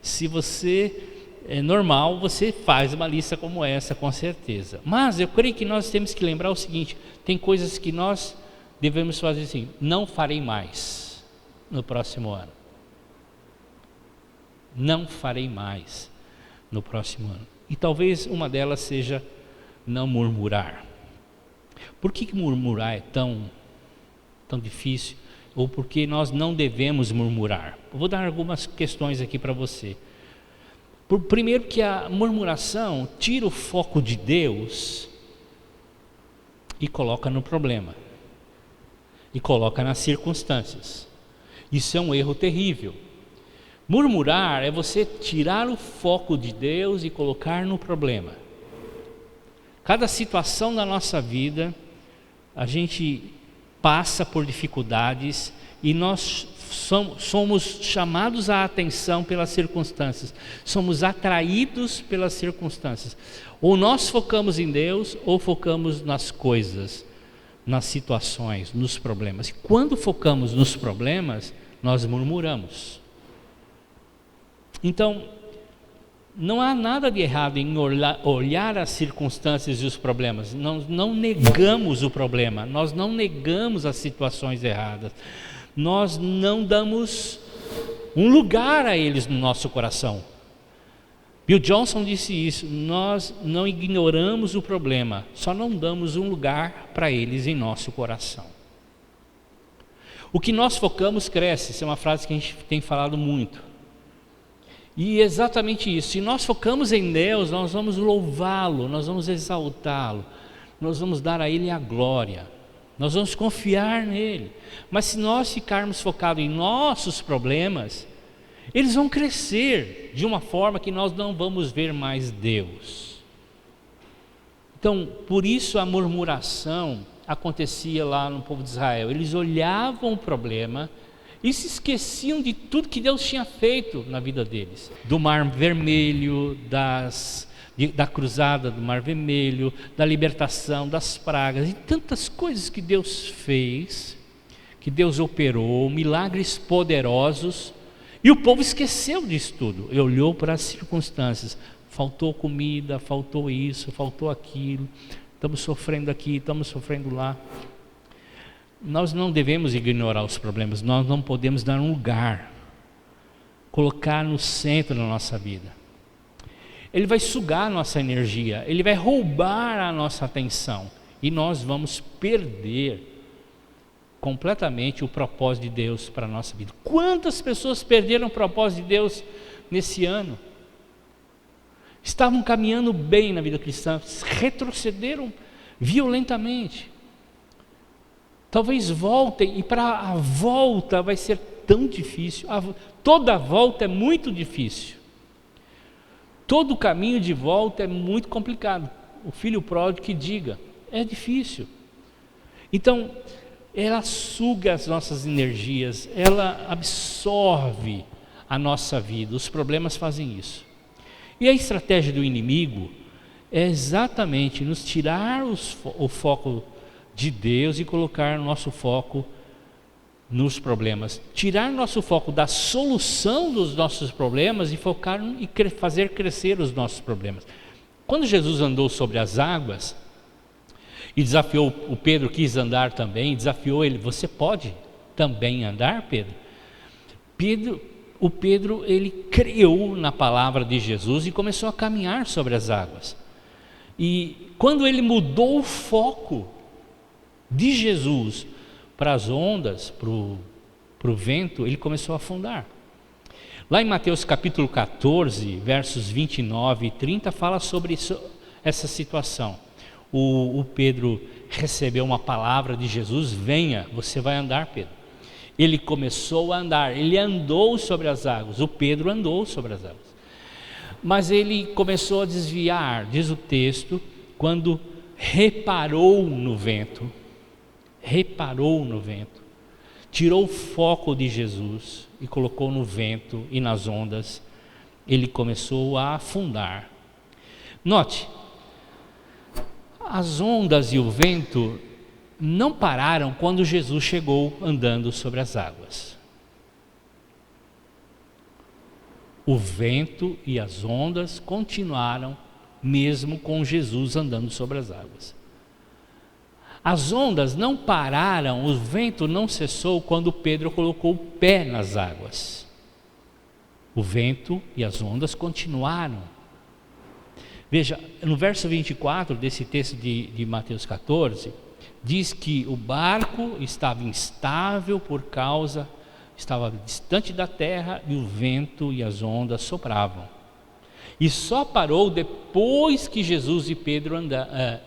[SPEAKER 4] Se você é normal, você faz uma lista como essa, com certeza. Mas eu creio que nós temos que lembrar o seguinte, tem coisas que nós devemos fazer assim, não farei mais no próximo ano. Não farei mais no próximo ano. E talvez uma delas seja não murmurar. Por que murmurar é tão difícil? Ou por que nós não devemos murmurar? Eu vou dar algumas questões aqui para você. Primeiro que a murmuração tira o foco de Deus e coloca no problema. E coloca nas circunstâncias. Isso é um erro terrível. Murmurar é você tirar o foco de Deus e colocar no problema. Cada situação da nossa vida, a gente passa por dificuldades e nós somos chamados à atenção pelas circunstâncias, somos atraídos pelas circunstâncias. Ou nós focamos em Deus ou focamos nas coisas, nas situações, nos problemas. E quando focamos nos problemas, nós murmuramos. Então, não há nada de errado em olhar as circunstâncias e os problemas. Nós não negamos o problema, nós não negamos as situações erradas. Nós não damos um lugar a eles no nosso coração. Bill Johnson disse isso: nós não ignoramos o problema, só não damos um lugar para eles em nosso coração. O que nós focamos cresce, essa é uma frase que a gente tem falado muito. E exatamente isso, se nós focamos em Deus, nós vamos louvá-lo, nós vamos exaltá-lo, nós vamos dar a Ele a glória, nós vamos confiar nele. Mas se nós ficarmos focados em nossos problemas, eles vão crescer de uma forma que nós não vamos ver mais Deus. Então, por isso a murmuração acontecia lá no povo de Israel. Eles olhavam o problema e se esqueciam de tudo que Deus tinha feito na vida deles. Do Mar Vermelho, da cruzada do Mar Vermelho, da libertação, das pragas, e tantas coisas que Deus fez, que Deus operou, milagres poderosos, e o povo esqueceu disso tudo, e olhou para as circunstâncias. Faltou comida, faltou isso, faltou aquilo, estamos sofrendo aqui, estamos sofrendo lá. Nós não devemos ignorar os problemas, nós não podemos dar um lugar, colocar no centro da nossa vida. Ele vai sugar a nossa energia, ele vai roubar a nossa atenção e nós vamos perder completamente o propósito de Deus para a nossa vida. Quantas pessoas perderam o propósito de Deus nesse ano? Estavam caminhando bem na vida cristã, retrocederam violentamente. Talvez voltem, e para a volta vai ser tão difícil. Toda a volta é muito difícil. Todo o caminho de volta é muito complicado. O filho pródigo que diga, é difícil. Então, ela suga as nossas energias, ela absorve a nossa vida. Os problemas fazem isso. E a estratégia do inimigo é exatamente nos tirar o foco de Deus e colocar nosso foco nos problemas. Tirar nosso foco da solução dos nossos problemas e focar e fazer crescer os nossos problemas. Quando Jesus andou sobre as águas e desafiou o Pedro, quis andar também, desafiou ele: você pode também andar, Pedro? O Pedro, ele creu na palavra de Jesus e começou a caminhar sobre as águas. E quando ele mudou o foco de Jesus para as ondas, para o vento, ele começou a afundar. Lá em Mateus capítulo 14, versos 29 e 30, fala sobre essa situação. O Pedro recebeu uma palavra de Jesus: venha, você vai andar, Pedro. Ele começou a andar, ele andou sobre as águas, o Pedro andou sobre as águas. Mas ele começou a desviar, diz o texto, quando reparou no vento, tirou o foco de Jesus e colocou no vento e nas ondas, ele começou a afundar. Note, as ondas e o vento não pararam quando Jesus chegou andando sobre as águas. O vento e as ondas continuaram mesmo com Jesus andando sobre as águas. As ondas não pararam, o vento não cessou quando Pedro colocou o pé nas águas. O vento e as ondas continuaram. Veja, no verso 24 desse texto de Mateus 14, diz que o barco estava instável estava distante da terra e o vento e as ondas sopravam. E só parou depois que Jesus e Pedro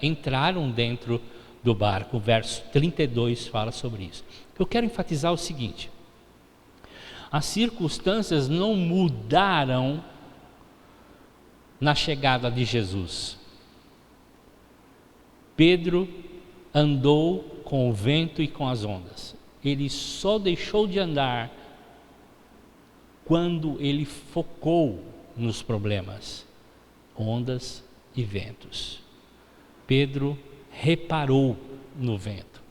[SPEAKER 4] entraram dentro do barco. O verso 32 fala sobre isso. Eu quero enfatizar o seguinte: As circunstâncias não mudaram na chegada de Jesus. Pedro andou com o vento e com as ondas. Ele só deixou de andar quando ele focou nos problemas, ondas e ventos. Pedro reparou no vento.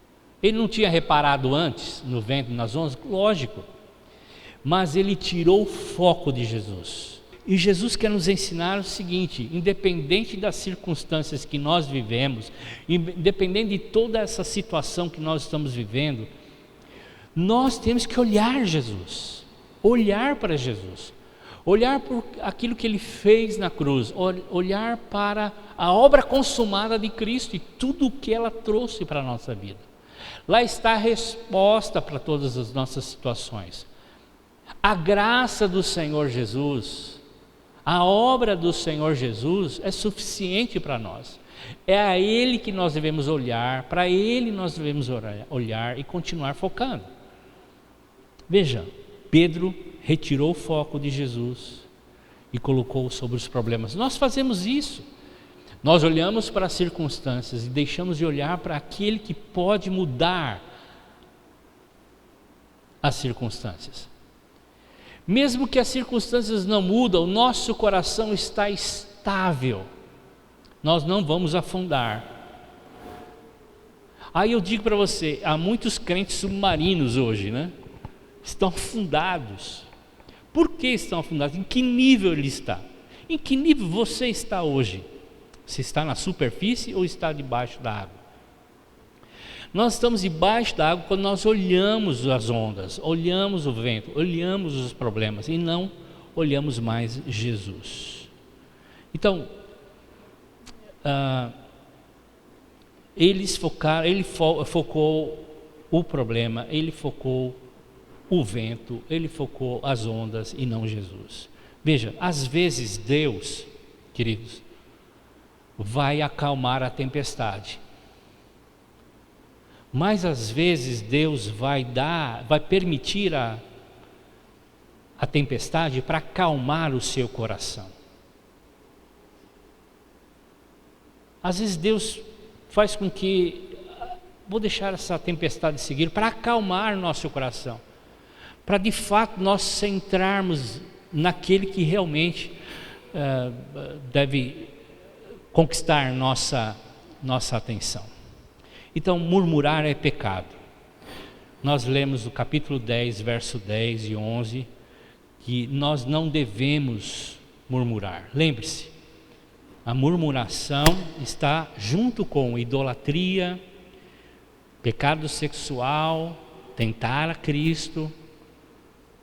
[SPEAKER 4] Ele não tinha reparado antes no vento e nas ondas? Lógico. Mas ele tirou o foco de Jesus. E Jesus quer nos ensinar o seguinte: independente das circunstâncias que nós vivemos, independente de toda essa situação que nós estamos vivendo, nós temos que olhar Jesus, olhar para Jesus, olhar por aquilo que Ele fez na cruz, olhar para a obra consumada de Cristo e tudo o que ela trouxe para a nossa vida. Lá está a resposta para todas as nossas situações. A graça do Senhor Jesus, a obra do Senhor Jesus é suficiente para nós. É a Ele que nós devemos olhar, para Ele nós devemos olhar e continuar focando. Veja, Pedro retirou o foco de Jesus e colocou sobre os problemas. Nós fazemos isso. Nós olhamos para as circunstâncias e deixamos de olhar para aquele que pode mudar as circunstâncias. Mesmo que as circunstâncias não mudam, o nosso coração está estável. Nós não vamos afundar. Aí eu digo para você, há muitos crentes submarinos hoje, né? Estão afundados. Por que estão afundados? Em que nível ele está? Em que nível você está hoje? Você está na superfície ou está debaixo da água? Nós estamos debaixo da água quando nós olhamos as ondas, olhamos o vento, olhamos os problemas e não olhamos mais Jesus. Então, ele focou o problema, ele focou o vento, ele focou as ondas e não Jesus. Veja, às vezes Deus, queridos, vai acalmar a tempestade. Mas às vezes Deus vai permitir a tempestade para acalmar o seu coração. Às vezes Deus faz com que, vou deixar essa tempestade seguir para acalmar nosso coração, para de fato nós centrarmos naquele que realmente deve conquistar nossa atenção. Então, murmurar é pecado. Nós lemos no capítulo 10, verso 10 e 11, que nós não devemos murmurar. Lembre-se, a murmuração está junto com idolatria, pecado sexual, tentar a Cristo.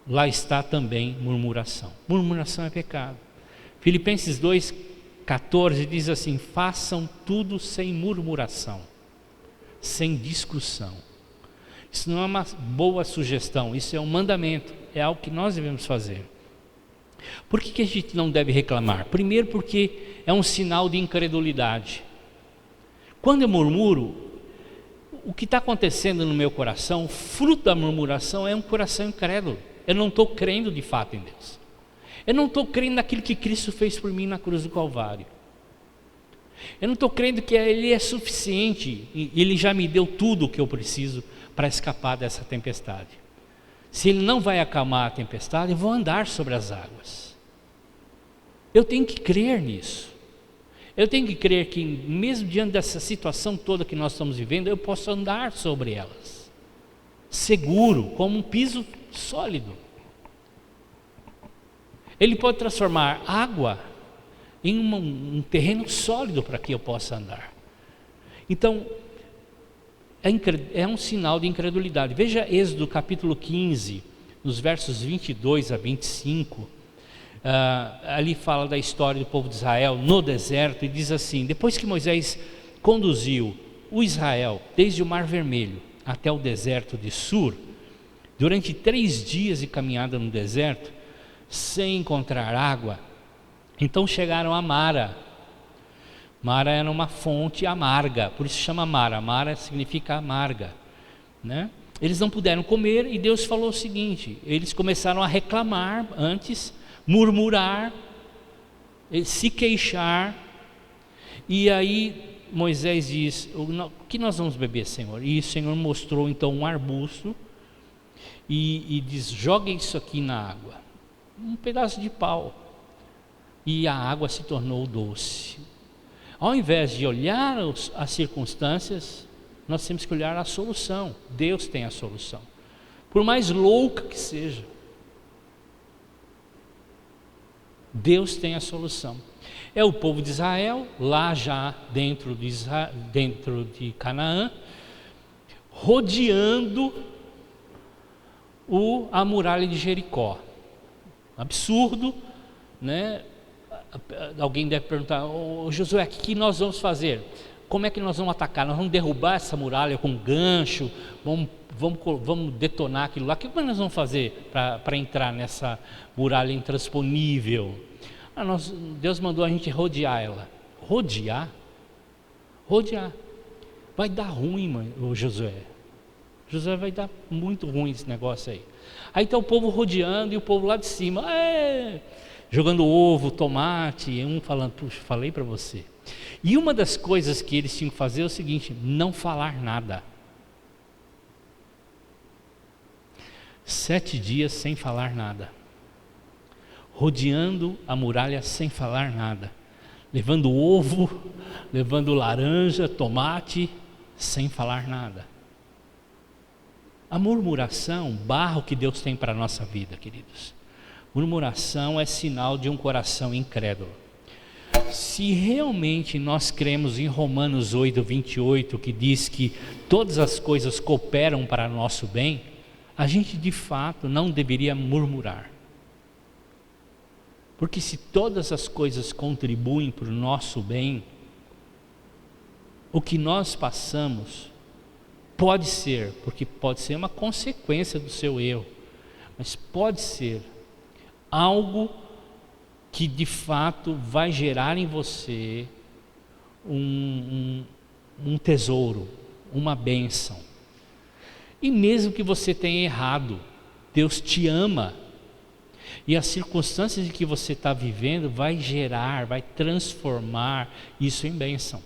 [SPEAKER 4] Lá está também murmuração. Murmuração é pecado. Filipenses 2,14 diz assim: façam tudo sem murmuração, sem discussão. Isso não é uma boa sugestão, isso é um mandamento, é algo que nós devemos fazer. Por que a gente não deve reclamar? Primeiro, porque é um sinal de incredulidade. Quando eu murmuro, o que está acontecendo no meu coração, o fruto da murmuração é um coração incrédulo. Eu não estou crendo de fato em Deus. Eu não estou crendo naquilo que Cristo fez por mim na cruz do Calvário. Eu não estou crendo que Ele é suficiente, e Ele já me deu tudo o que eu preciso para escapar dessa tempestade. Se Ele não vai acalmar a tempestade, eu vou andar sobre as águas. Eu tenho que crer nisso. Eu tenho que crer que mesmo diante dessa situação toda que nós estamos vivendo, eu posso andar sobre elas, seguro, como um piso sólido. Ele pode transformar água em um terreno sólido para que eu possa andar. Então, é um sinal de incredulidade. Veja Êxodo capítulo 15, nos versos 22 a 25, ali fala da história do povo de Israel no deserto, e diz assim: depois que Moisés conduziu o Israel desde o Mar Vermelho até o deserto de Sur, durante 3 dias de caminhada no deserto, sem encontrar água, então chegaram a Mara. Mara era uma fonte amarga, por isso se chama Mara. Mara significa amarga, né? Eles não puderam comer e Deus falou o seguinte: eles começaram a reclamar antes, murmurar, se queixar. E aí Moisés diz: o que nós vamos beber, Senhor? E o Senhor mostrou então um arbusto e diz: jogue isso aqui na água, um pedaço de pau. E a água se tornou doce. Ao invés de olhar as circunstâncias, nós temos que olhar a solução. Deus tem a solução, por mais louca que seja. Deus tem a solução. É o povo de Israel, lá já dentro de Canaã, rodeando a muralha de Jericó. Absurdo, né? Alguém deve perguntar: Josué, o que nós vamos fazer? Como é que nós vamos atacar? Nós vamos derrubar essa muralha com um gancho? Vamos detonar aquilo lá? O que nós vamos fazer para entrar nessa muralha intransponível? Deus mandou a gente rodear ela. Rodear? Vai dar ruim, Josué. Josué, vai dar muito ruim esse negócio aí. Aí está o povo rodeando e o povo lá de cima, jogando ovo, tomate, um falando: puxa, falei para você. E uma das coisas que eles tinham que fazer é o seguinte: não falar nada. 7 dias sem falar nada, rodeando a muralha sem falar nada, levando ovo, levando laranja, tomate, sem falar nada. A murmuração, barro que Deus tem para a nossa vida, queridos. Murmuração é sinal de um coração incrédulo. Se realmente nós cremos em Romanos 8:28, que diz que todas as coisas cooperam para nosso bem, a gente de fato não deveria murmurar. Porque se todas as coisas contribuem para o nosso bem, o que nós passamos pode ser, porque pode ser uma consequência do seu erro, mas pode ser algo que de fato vai gerar em você um tesouro, uma bênção. E mesmo que você tenha errado, Deus te ama, e as circunstâncias que você está vivendo vai transformar isso em bênção.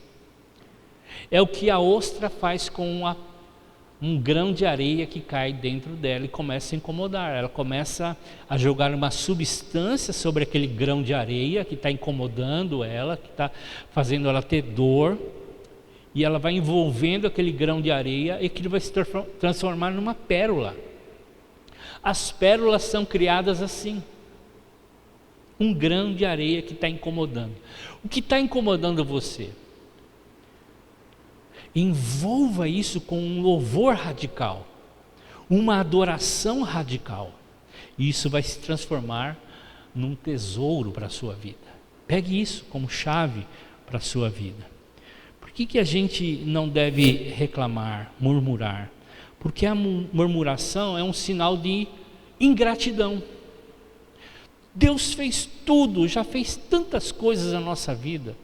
[SPEAKER 4] É o que a ostra faz com um grão de areia que cai dentro dela e começa a incomodar. Ela começa a jogar uma substância sobre aquele grão de areia que está incomodando ela, que está fazendo ela ter dor, e ela vai envolvendo aquele grão de areia e aquilo vai se transformar numa pérola. As pérolas são criadas assim. Um grão de areia que está incomodando. O que está incomodando você? Envolva isso com um louvor radical, uma adoração radical, e isso vai se transformar num tesouro para a sua vida. Pegue isso como chave para a sua vida. Por que a gente não deve reclamar, murmurar? Porque a murmuração é um sinal de ingratidão. Deus fez tudo, já fez tantas coisas na nossa vida,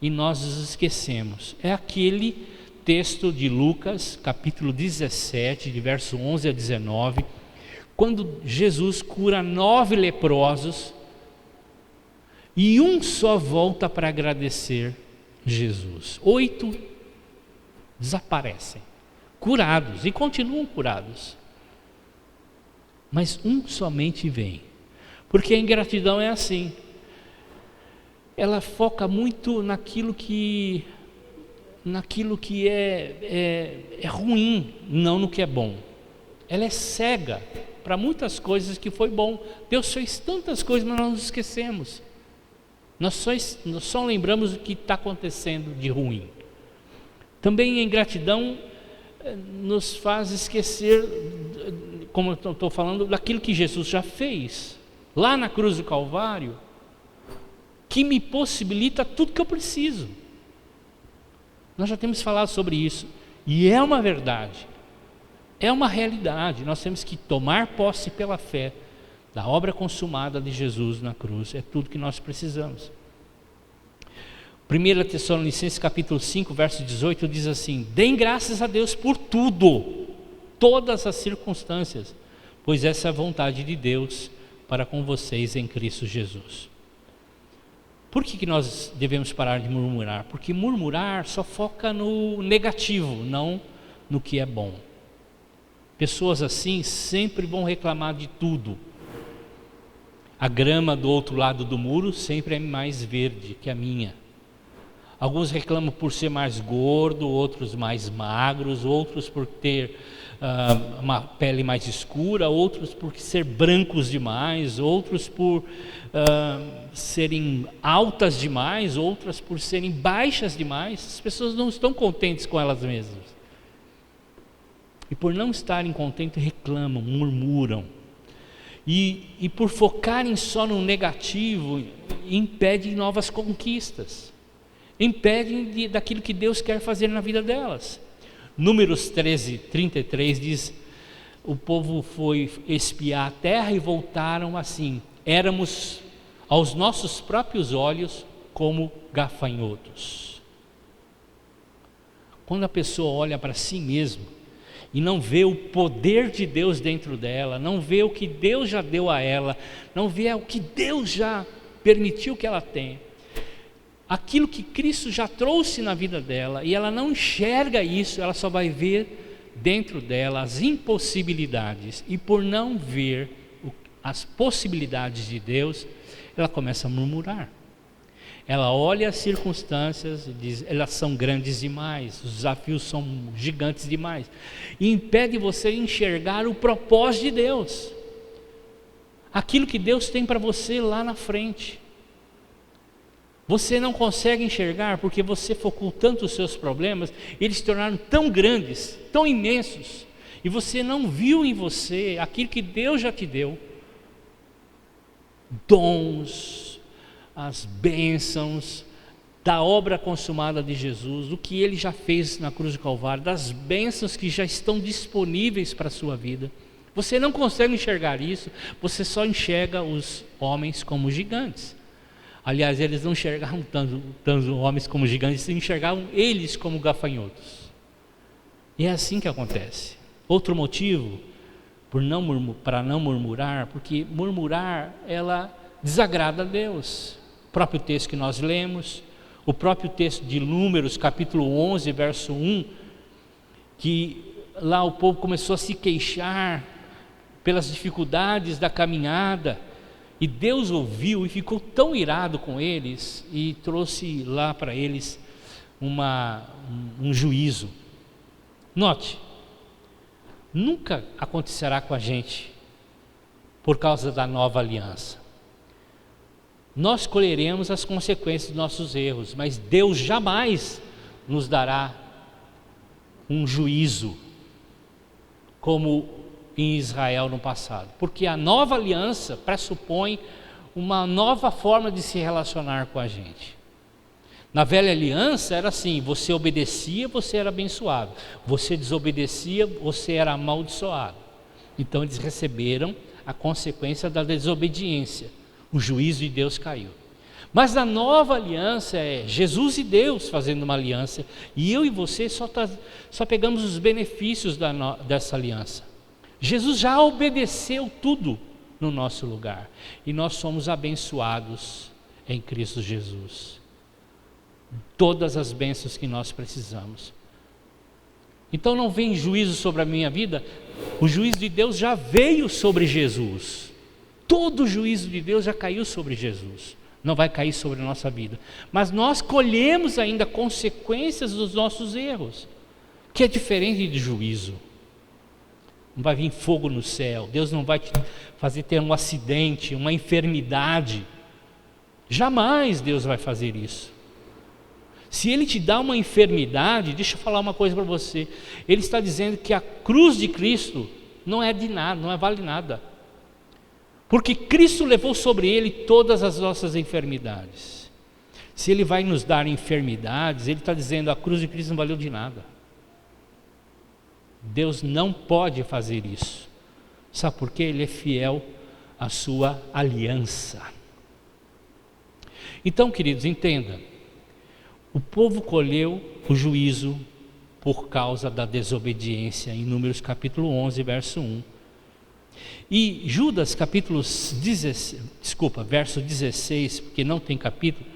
[SPEAKER 4] e nós nos esquecemos. É aquele texto de Lucas, capítulo 17, de verso 11 a 19, quando Jesus cura 9 leprosos, e um só volta para agradecer Jesus. 8 desaparecem, curados, e continuam curados. Mas um somente vem, porque a ingratidão é assim, ela foca muito naquilo que é ruim, não no que é bom. Ela é cega para muitas coisas que foi bom. Deus fez tantas coisas, mas nós nos esquecemos. Nós só lembramos o que está acontecendo de ruim. Também a ingratidão nos faz esquecer, como eu estou falando, daquilo que Jesus já fez lá na cruz do Calvário, que me possibilita tudo que eu preciso. Nós já temos falado sobre isso, e é uma verdade, é uma realidade. Nós temos que tomar posse pela fé da obra consumada de Jesus na cruz. É tudo que nós precisamos. 1 Tessalonicenses capítulo 5, verso 18 diz assim: deem graças a Deus por tudo, todas as circunstâncias, pois essa é a vontade de Deus para com vocês em Cristo Jesus. Por que nós devemos parar de murmurar? Porque murmurar só foca no negativo, não no que é bom. Pessoas assim sempre vão reclamar de tudo. A grama do outro lado do muro sempre é mais verde que a minha. Alguns reclamam por ser mais gordo, outros mais magros, outros por ter uma pele mais escura, outros por ser brancos demais, outros por serem altas demais, outras por serem baixas demais. As pessoas não estão contentes com elas mesmas. E por não estarem contentes, reclamam, murmuram. E por focarem só no negativo, impedem novas conquistas. Impedem daquilo que Deus quer fazer na vida delas. Números 13:33 diz: o povo foi espiar a terra e voltaram assim: éramos aos nossos próprios olhos como gafanhotos. Quando a pessoa olha para si mesma e não vê o poder de Deus dentro dela, não vê o que Deus já deu a ela, não vê o que Deus já permitiu que ela tenha, aquilo que Cristo já trouxe na vida dela, e ela não enxerga isso, ela só vai ver dentro dela as impossibilidades, e por não ver as possibilidades de Deus, ela começa a murmurar. Ela olha as circunstâncias e diz: elas são grandes demais, os desafios são gigantes demais, e impede você de enxergar o propósito de Deus, aquilo que Deus tem para você lá na frente. Você não consegue enxergar porque você focou tanto os seus problemas, eles se tornaram tão grandes, tão imensos, e você não viu em você aquilo que Deus já te deu, dons, as bênçãos da obra consumada de Jesus, do que Ele já fez na cruz do Calvário, das bênçãos que já estão disponíveis para a sua vida. Você não consegue enxergar isso, você só enxerga os homens como gigantes. Aliás, eles não enxergavam tanto homens como gigantes, eles enxergavam eles como gafanhotos. E é assim que acontece. Outro motivo para não murmurar, porque murmurar, ela desagrada a Deus. O próprio texto que nós lemos, o próprio texto de Números, capítulo 11, verso 1, que lá o povo começou a se queixar pelas dificuldades da caminhada, e Deus ouviu e ficou tão irado com eles e trouxe lá para eles um juízo. Note, nunca acontecerá com a gente por causa da nova aliança. Nós colheremos as consequências dos nossos erros, mas Deus jamais nos dará um juízo como em Israel no passado, porque a nova aliança pressupõe uma nova forma de se relacionar com a gente. Na velha aliança era assim: você obedecia, você era abençoado, você desobedecia, você era amaldiçoado. Então eles receberam a consequência da desobediência, o juízo de Deus caiu. Mas na nova aliança é Jesus e Deus fazendo uma aliança, e eu e você só pegamos os benefícios dessa aliança. Jesus já obedeceu tudo no nosso lugar, e nós somos abençoados em Cristo Jesus. Todas as bênçãos que nós precisamos. Então não vem juízo sobre a minha vida, o juízo de Deus já veio sobre Jesus. Todo o juízo de Deus já caiu sobre Jesus, não vai cair sobre a nossa vida, mas nós colhemos ainda consequências dos nossos erros, que é diferente de juízo. Não vai vir fogo no céu, Deus não vai te fazer ter um acidente, uma enfermidade, jamais Deus vai fazer isso. Se Ele te dá uma enfermidade, deixa eu falar uma coisa para você, Ele está dizendo que a cruz de Cristo não é de nada, não vale nada, porque Cristo levou sobre Ele todas as nossas enfermidades. Se Ele vai nos dar enfermidades, Ele está dizendo a cruz de Cristo não valeu de nada. Deus não pode fazer isso. Sabe por quê? Ele é fiel à sua aliança. Então, queridos, entenda, o povo colheu o juízo por causa da desobediência, em Números capítulo 11, verso 1. E Judas verso 16, porque não tem capítulo,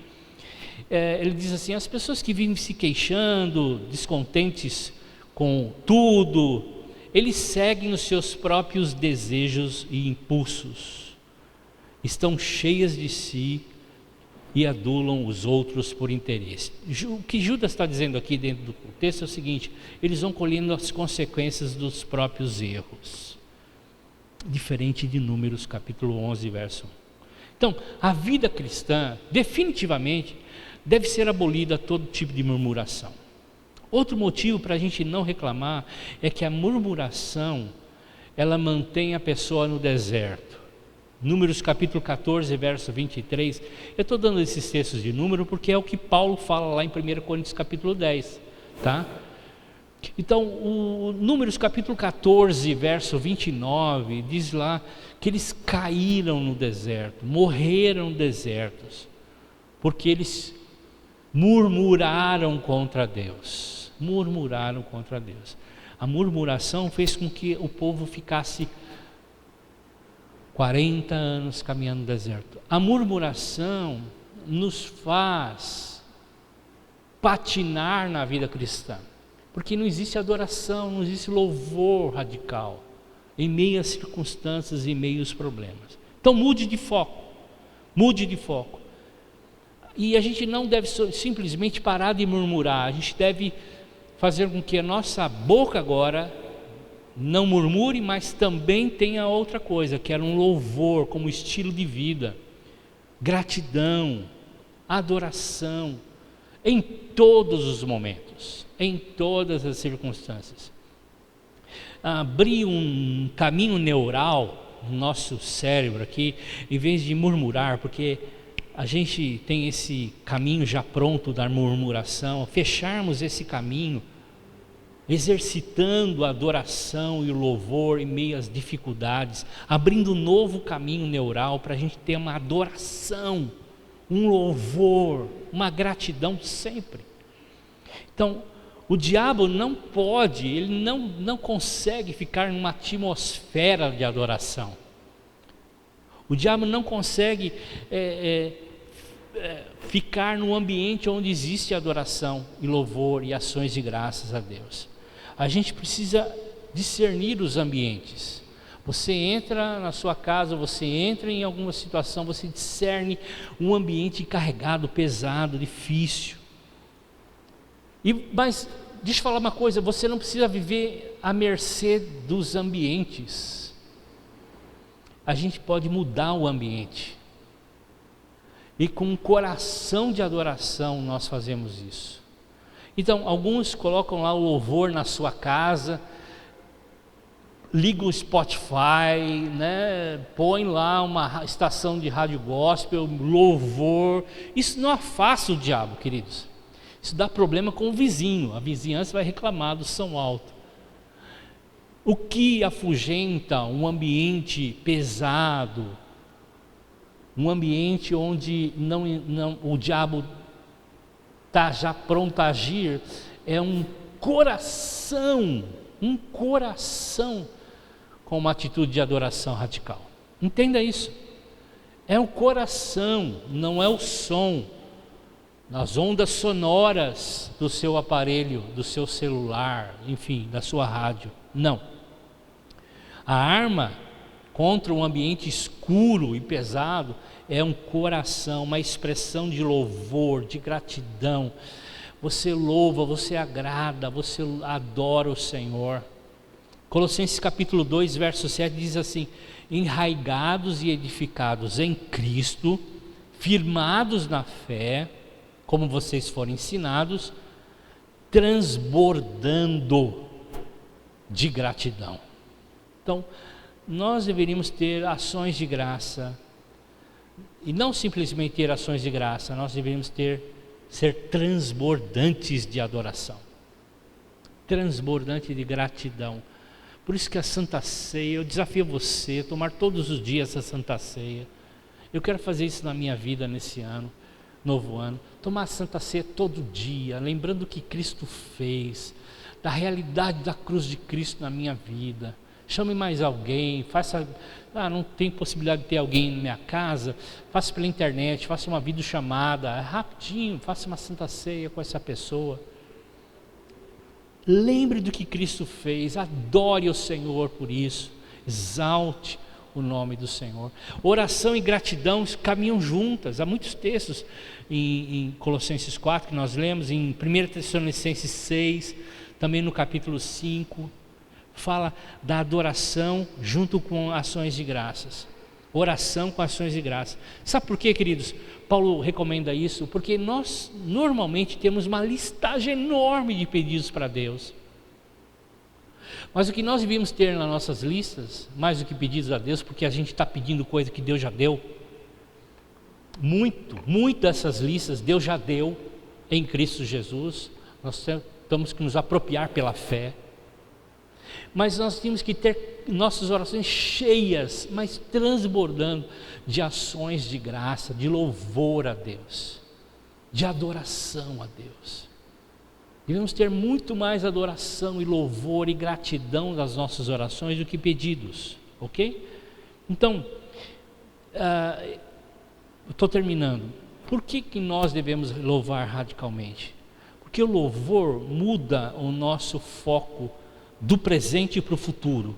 [SPEAKER 4] ele diz assim: as pessoas que vivem se queixando, descontentes com tudo, eles seguem os seus próprios desejos e impulsos, estão cheias de si e adulam os outros por interesse. O que Judas está dizendo aqui dentro do texto é o seguinte: eles vão colhendo as consequências dos próprios erros, diferente de Números capítulo 11, verso 1. Então, a vida cristã definitivamente deve ser abolida todo tipo de murmuração. Outro motivo para a gente não reclamar é que a murmuração, ela mantém a pessoa no deserto. Números capítulo 14, verso 23, eu estou dando esses textos de número porque é o que Paulo fala lá em 1 Coríntios capítulo 10, tá? Então, o Números capítulo 14, verso 29, diz lá que eles caíram no deserto, morreram desertos, porque eles murmuraram contra Deus, A murmuração fez com que o povo ficasse 40 anos caminhando no deserto. A murmuração nos faz patinar na vida cristã, porque não existe adoração, não existe louvor radical em meio às circunstâncias, em meio aos problemas. Então mude de foco. E a gente não deve simplesmente parar de murmurar, a gente deve fazer com que a nossa boca agora não murmure, mas também tenha outra coisa, que era um louvor como estilo de vida, gratidão, adoração, em todos os momentos, em todas as circunstâncias. Abrir um caminho neural no nosso cérebro aqui, em vez de murmurar, porque a gente tem esse caminho já pronto da murmuração, fecharmos esse caminho, exercitando a adoração e o louvor em meio às dificuldades, abrindo um novo caminho neural para a gente ter uma adoração, um louvor, uma gratidão sempre. Então, o diabo não pode, ele não consegue ficar numa atmosfera de adoração. O diabo não consegue ficar num ambiente onde existe adoração e louvor e ações de graças a Deus. A gente precisa discernir os ambientes. Você entra na sua casa, você entra em alguma situação, você discerne um ambiente carregado, pesado, difícil. Mas deixa eu falar uma coisa, você não precisa viver à mercê dos ambientes. A gente pode mudar o ambiente. E com um coração de adoração nós fazemos isso. Então, alguns colocam lá o louvor na sua casa, ligam o Spotify, né? Põe lá uma estação de rádio gospel, louvor. Isso não afasta o diabo, queridos. Isso dá problema com o vizinho, a vizinhança vai reclamar do som alto. O que afugenta um ambiente pesado, um ambiente onde o diabo está já pronto a agir, é um coração com uma atitude de adoração radical. Entenda isso, é o coração, não é o som, as ondas sonoras do seu aparelho, do seu celular, enfim, da sua rádio, não. A arma contra um ambiente escuro e pesado é um coração, uma expressão de louvor, de gratidão. Você louva, você agrada, você adora o Senhor. Colossenses capítulo 2, verso 7 diz assim: enraigados e edificados em Cristo, firmados na fé, como vocês foram ensinados, transbordando de gratidão. Então, nós deveríamos ter ações de graça, e não simplesmente ter ações de graça, nós deveríamos ser transbordantes de adoração, transbordante de gratidão. Por isso que a Santa Ceia, eu desafio você a tomar todos os dias a Santa Ceia. Eu quero fazer isso na minha vida nesse ano, novo ano, tomar a Santa Ceia todo dia, lembrando o que Cristo fez, da realidade da cruz de Cristo na minha vida. Chame mais alguém, faça, não tem possibilidade de ter alguém na minha casa, faça pela internet, faça uma videochamada, rapidinho, faça uma santa ceia com essa pessoa. Lembre do que Cristo fez, adore o Senhor por isso, exalte o nome do Senhor. Oração e gratidão caminham juntas. Há muitos textos em Colossenses 4 que nós lemos, em 1 Tessalonicenses 6, também no capítulo 5, fala da adoração junto com ações de graças. Oração com ações de graças. Sabe por quê, queridos? Paulo recomenda isso porque nós normalmente temos uma listagem enorme de pedidos para Deus. Mas o que nós devíamos ter nas nossas listas, mais do que pedidos a Deus, porque a gente está pedindo coisa que Deus já deu. Muito dessas listas Deus já deu em Cristo Jesus. Nós temos que nos apropriar pela fé. Mas nós temos que ter nossas orações cheias, mas transbordando de ações de graça, de louvor a Deus, de adoração a Deus. Devemos ter muito mais adoração e louvor e gratidão das nossas orações do que pedidos, ok? Então, estou terminando. Por que nós devemos louvar radicalmente? Porque o louvor muda o nosso foco do presente para o futuro.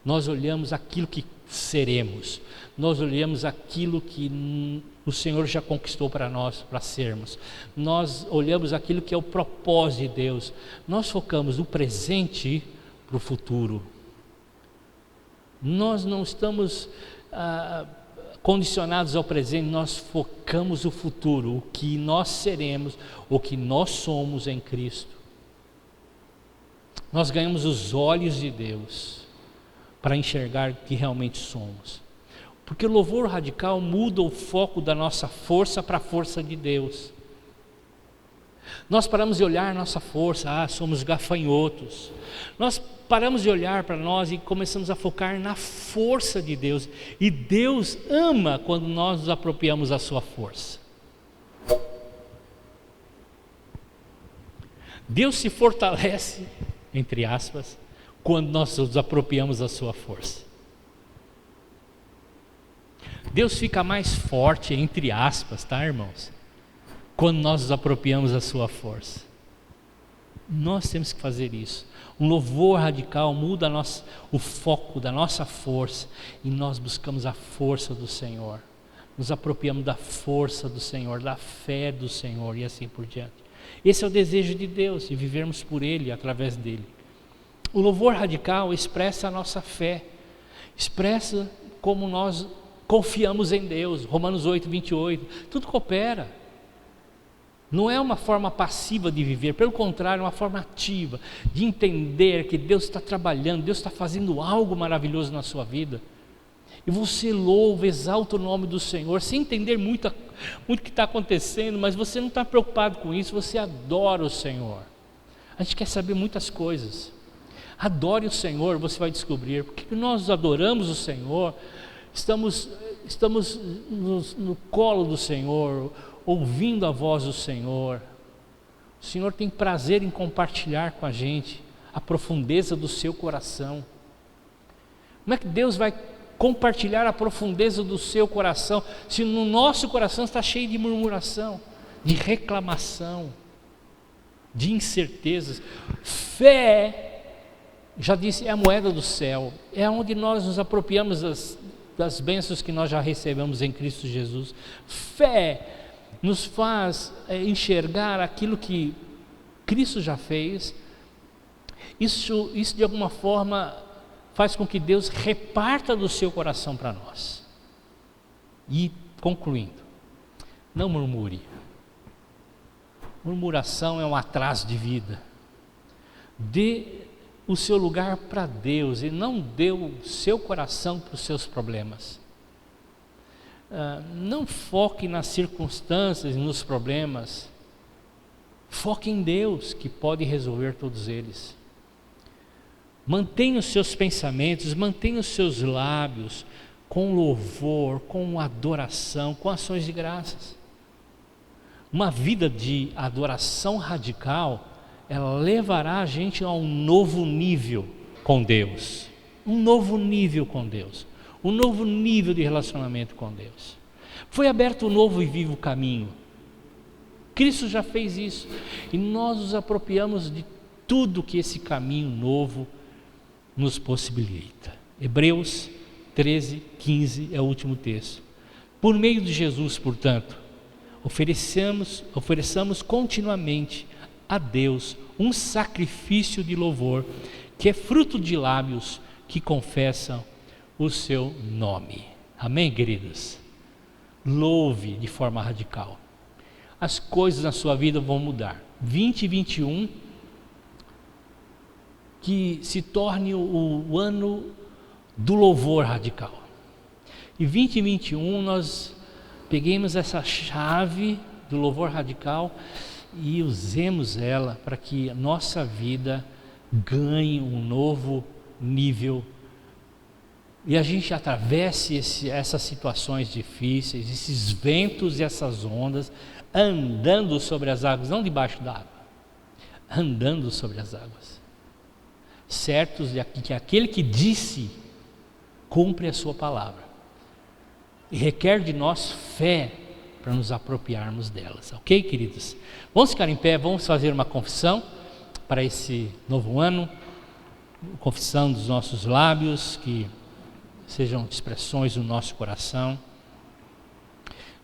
[SPEAKER 4] Nós olhamos aquilo que seremos, nós olhamos aquilo que o Senhor já conquistou para nós, para sermos. Nós olhamos aquilo que é o propósito de Deus. Nós focamos no presente para o futuro. Nós não estamos condicionados ao presente, nós focamos o futuro, o que nós seremos, o que nós somos em Cristo. Nós ganhamos os olhos de Deus para enxergar o que realmente somos. Porque o louvor radical muda o foco da nossa força para a força de Deus. Nós paramos de olhar nossa força, somos gafanhotos. Nós paramos de olhar para nós e começamos a focar na força de Deus. E Deus ama quando nós nos apropriamos da sua força. Deus se fortalece, entre aspas, quando nós nos apropriamos da sua força. Deus fica mais forte, entre aspas, tá, irmãos? Quando nós nos apropriamos da sua força. Nós temos que fazer isso. Um louvor radical muda o foco da nossa força e nós buscamos a força do Senhor. Nos apropriamos da força do Senhor, da fé do Senhor e assim por diante. Esse é o desejo de Deus, de vivermos por Ele, através dEle. O louvor radical expressa a nossa fé, expressa como nós confiamos em Deus. Romanos 8, 28, tudo coopera. Não é uma forma passiva de viver, pelo contrário, é uma forma ativa, de entender que Deus está trabalhando, Deus está fazendo algo maravilhoso na sua vida. E você louva, exalta o nome do Senhor, sem entender muito o que está acontecendo, mas você não está preocupado com isso, você adora o Senhor. A gente quer saber muitas coisas. Adore o Senhor, você vai descobrir. Porque nós adoramos o Senhor, estamos no colo do Senhor, ouvindo a voz do Senhor. O Senhor tem prazer em compartilhar com a gente a profundeza do seu coração. Como é que Deus vai compartilhar a profundeza do seu coração se no nosso coração está cheio de murmuração, de reclamação, de incertezas? Fé, já disse, é a moeda do céu, é onde nós nos apropriamos das bênçãos que nós já recebemos em Cristo Jesus. Fé nos faz enxergar aquilo que Cristo já fez. Isso de alguma forma faz com que Deus reparta do seu coração para nós. E concluindo, não murmure. Murmuração é um atraso de vida. Dê o seu lugar para Deus e não dê o seu coração para os seus problemas. Não foque nas circunstâncias e nos problemas. Foque em Deus, que pode resolver todos eles. Mantenha os seus pensamentos, mantenha os seus lábios com louvor, com adoração, com ações de graças. Uma vida de adoração radical ela levará a gente a um novo nível com Deus. Um novo nível com Deus. Um novo nível de relacionamento com Deus. Foi aberto um novo e vivo caminho. Cristo já fez isso. E nós nos apropriamos de tudo que esse caminho novo nos possibilita. Hebreus 13, 15 é o último texto. Por meio de Jesus, portanto, ofereçamos continuamente a Deus um sacrifício de louvor, que é fruto de lábios que confessam o seu nome. Amém, queridos? Louve de forma radical. As coisas na sua vida vão mudar. 2021, que se torne o ano do louvor radical. E 2021 nós peguemos essa chave do louvor radical e usemos ela para que a nossa vida ganhe um novo nível e a gente atravesse essas situações difíceis, esses ventos e essas ondas, andando sobre as águas, não debaixo d'água, andando sobre as águas, certos de que aquele que disse cumpre a sua palavra e requer de nós fé para nos apropriarmos delas, ok, queridos? Vamos ficar em pé, vamos fazer uma confissão para esse novo ano, confissão dos nossos lábios, que sejam expressões do nosso coração.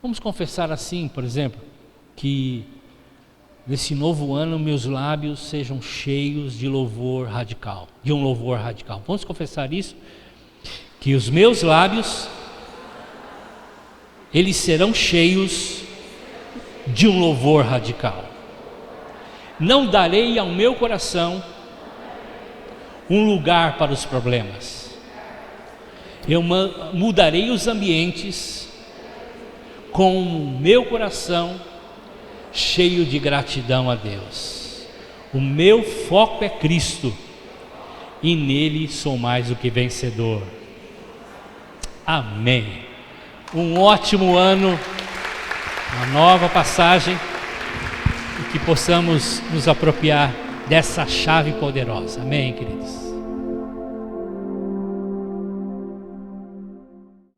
[SPEAKER 4] Vamos confessar assim, por exemplo, que nesse novo ano meus lábios sejam cheios de louvor radical, de um louvor radical. Vamos confessar isso, que os meus lábios, eles serão cheios de um louvor radical. Não darei ao meu coração um lugar para os problemas. Eu mudarei os ambientes com o meu coração cheio de gratidão a Deus. O meu foco é Cristo e nele sou mais do que vencedor. Amém. Um ótimo ano, uma nova passagem, e que possamos nos apropriar dessa chave poderosa. Amém, queridos?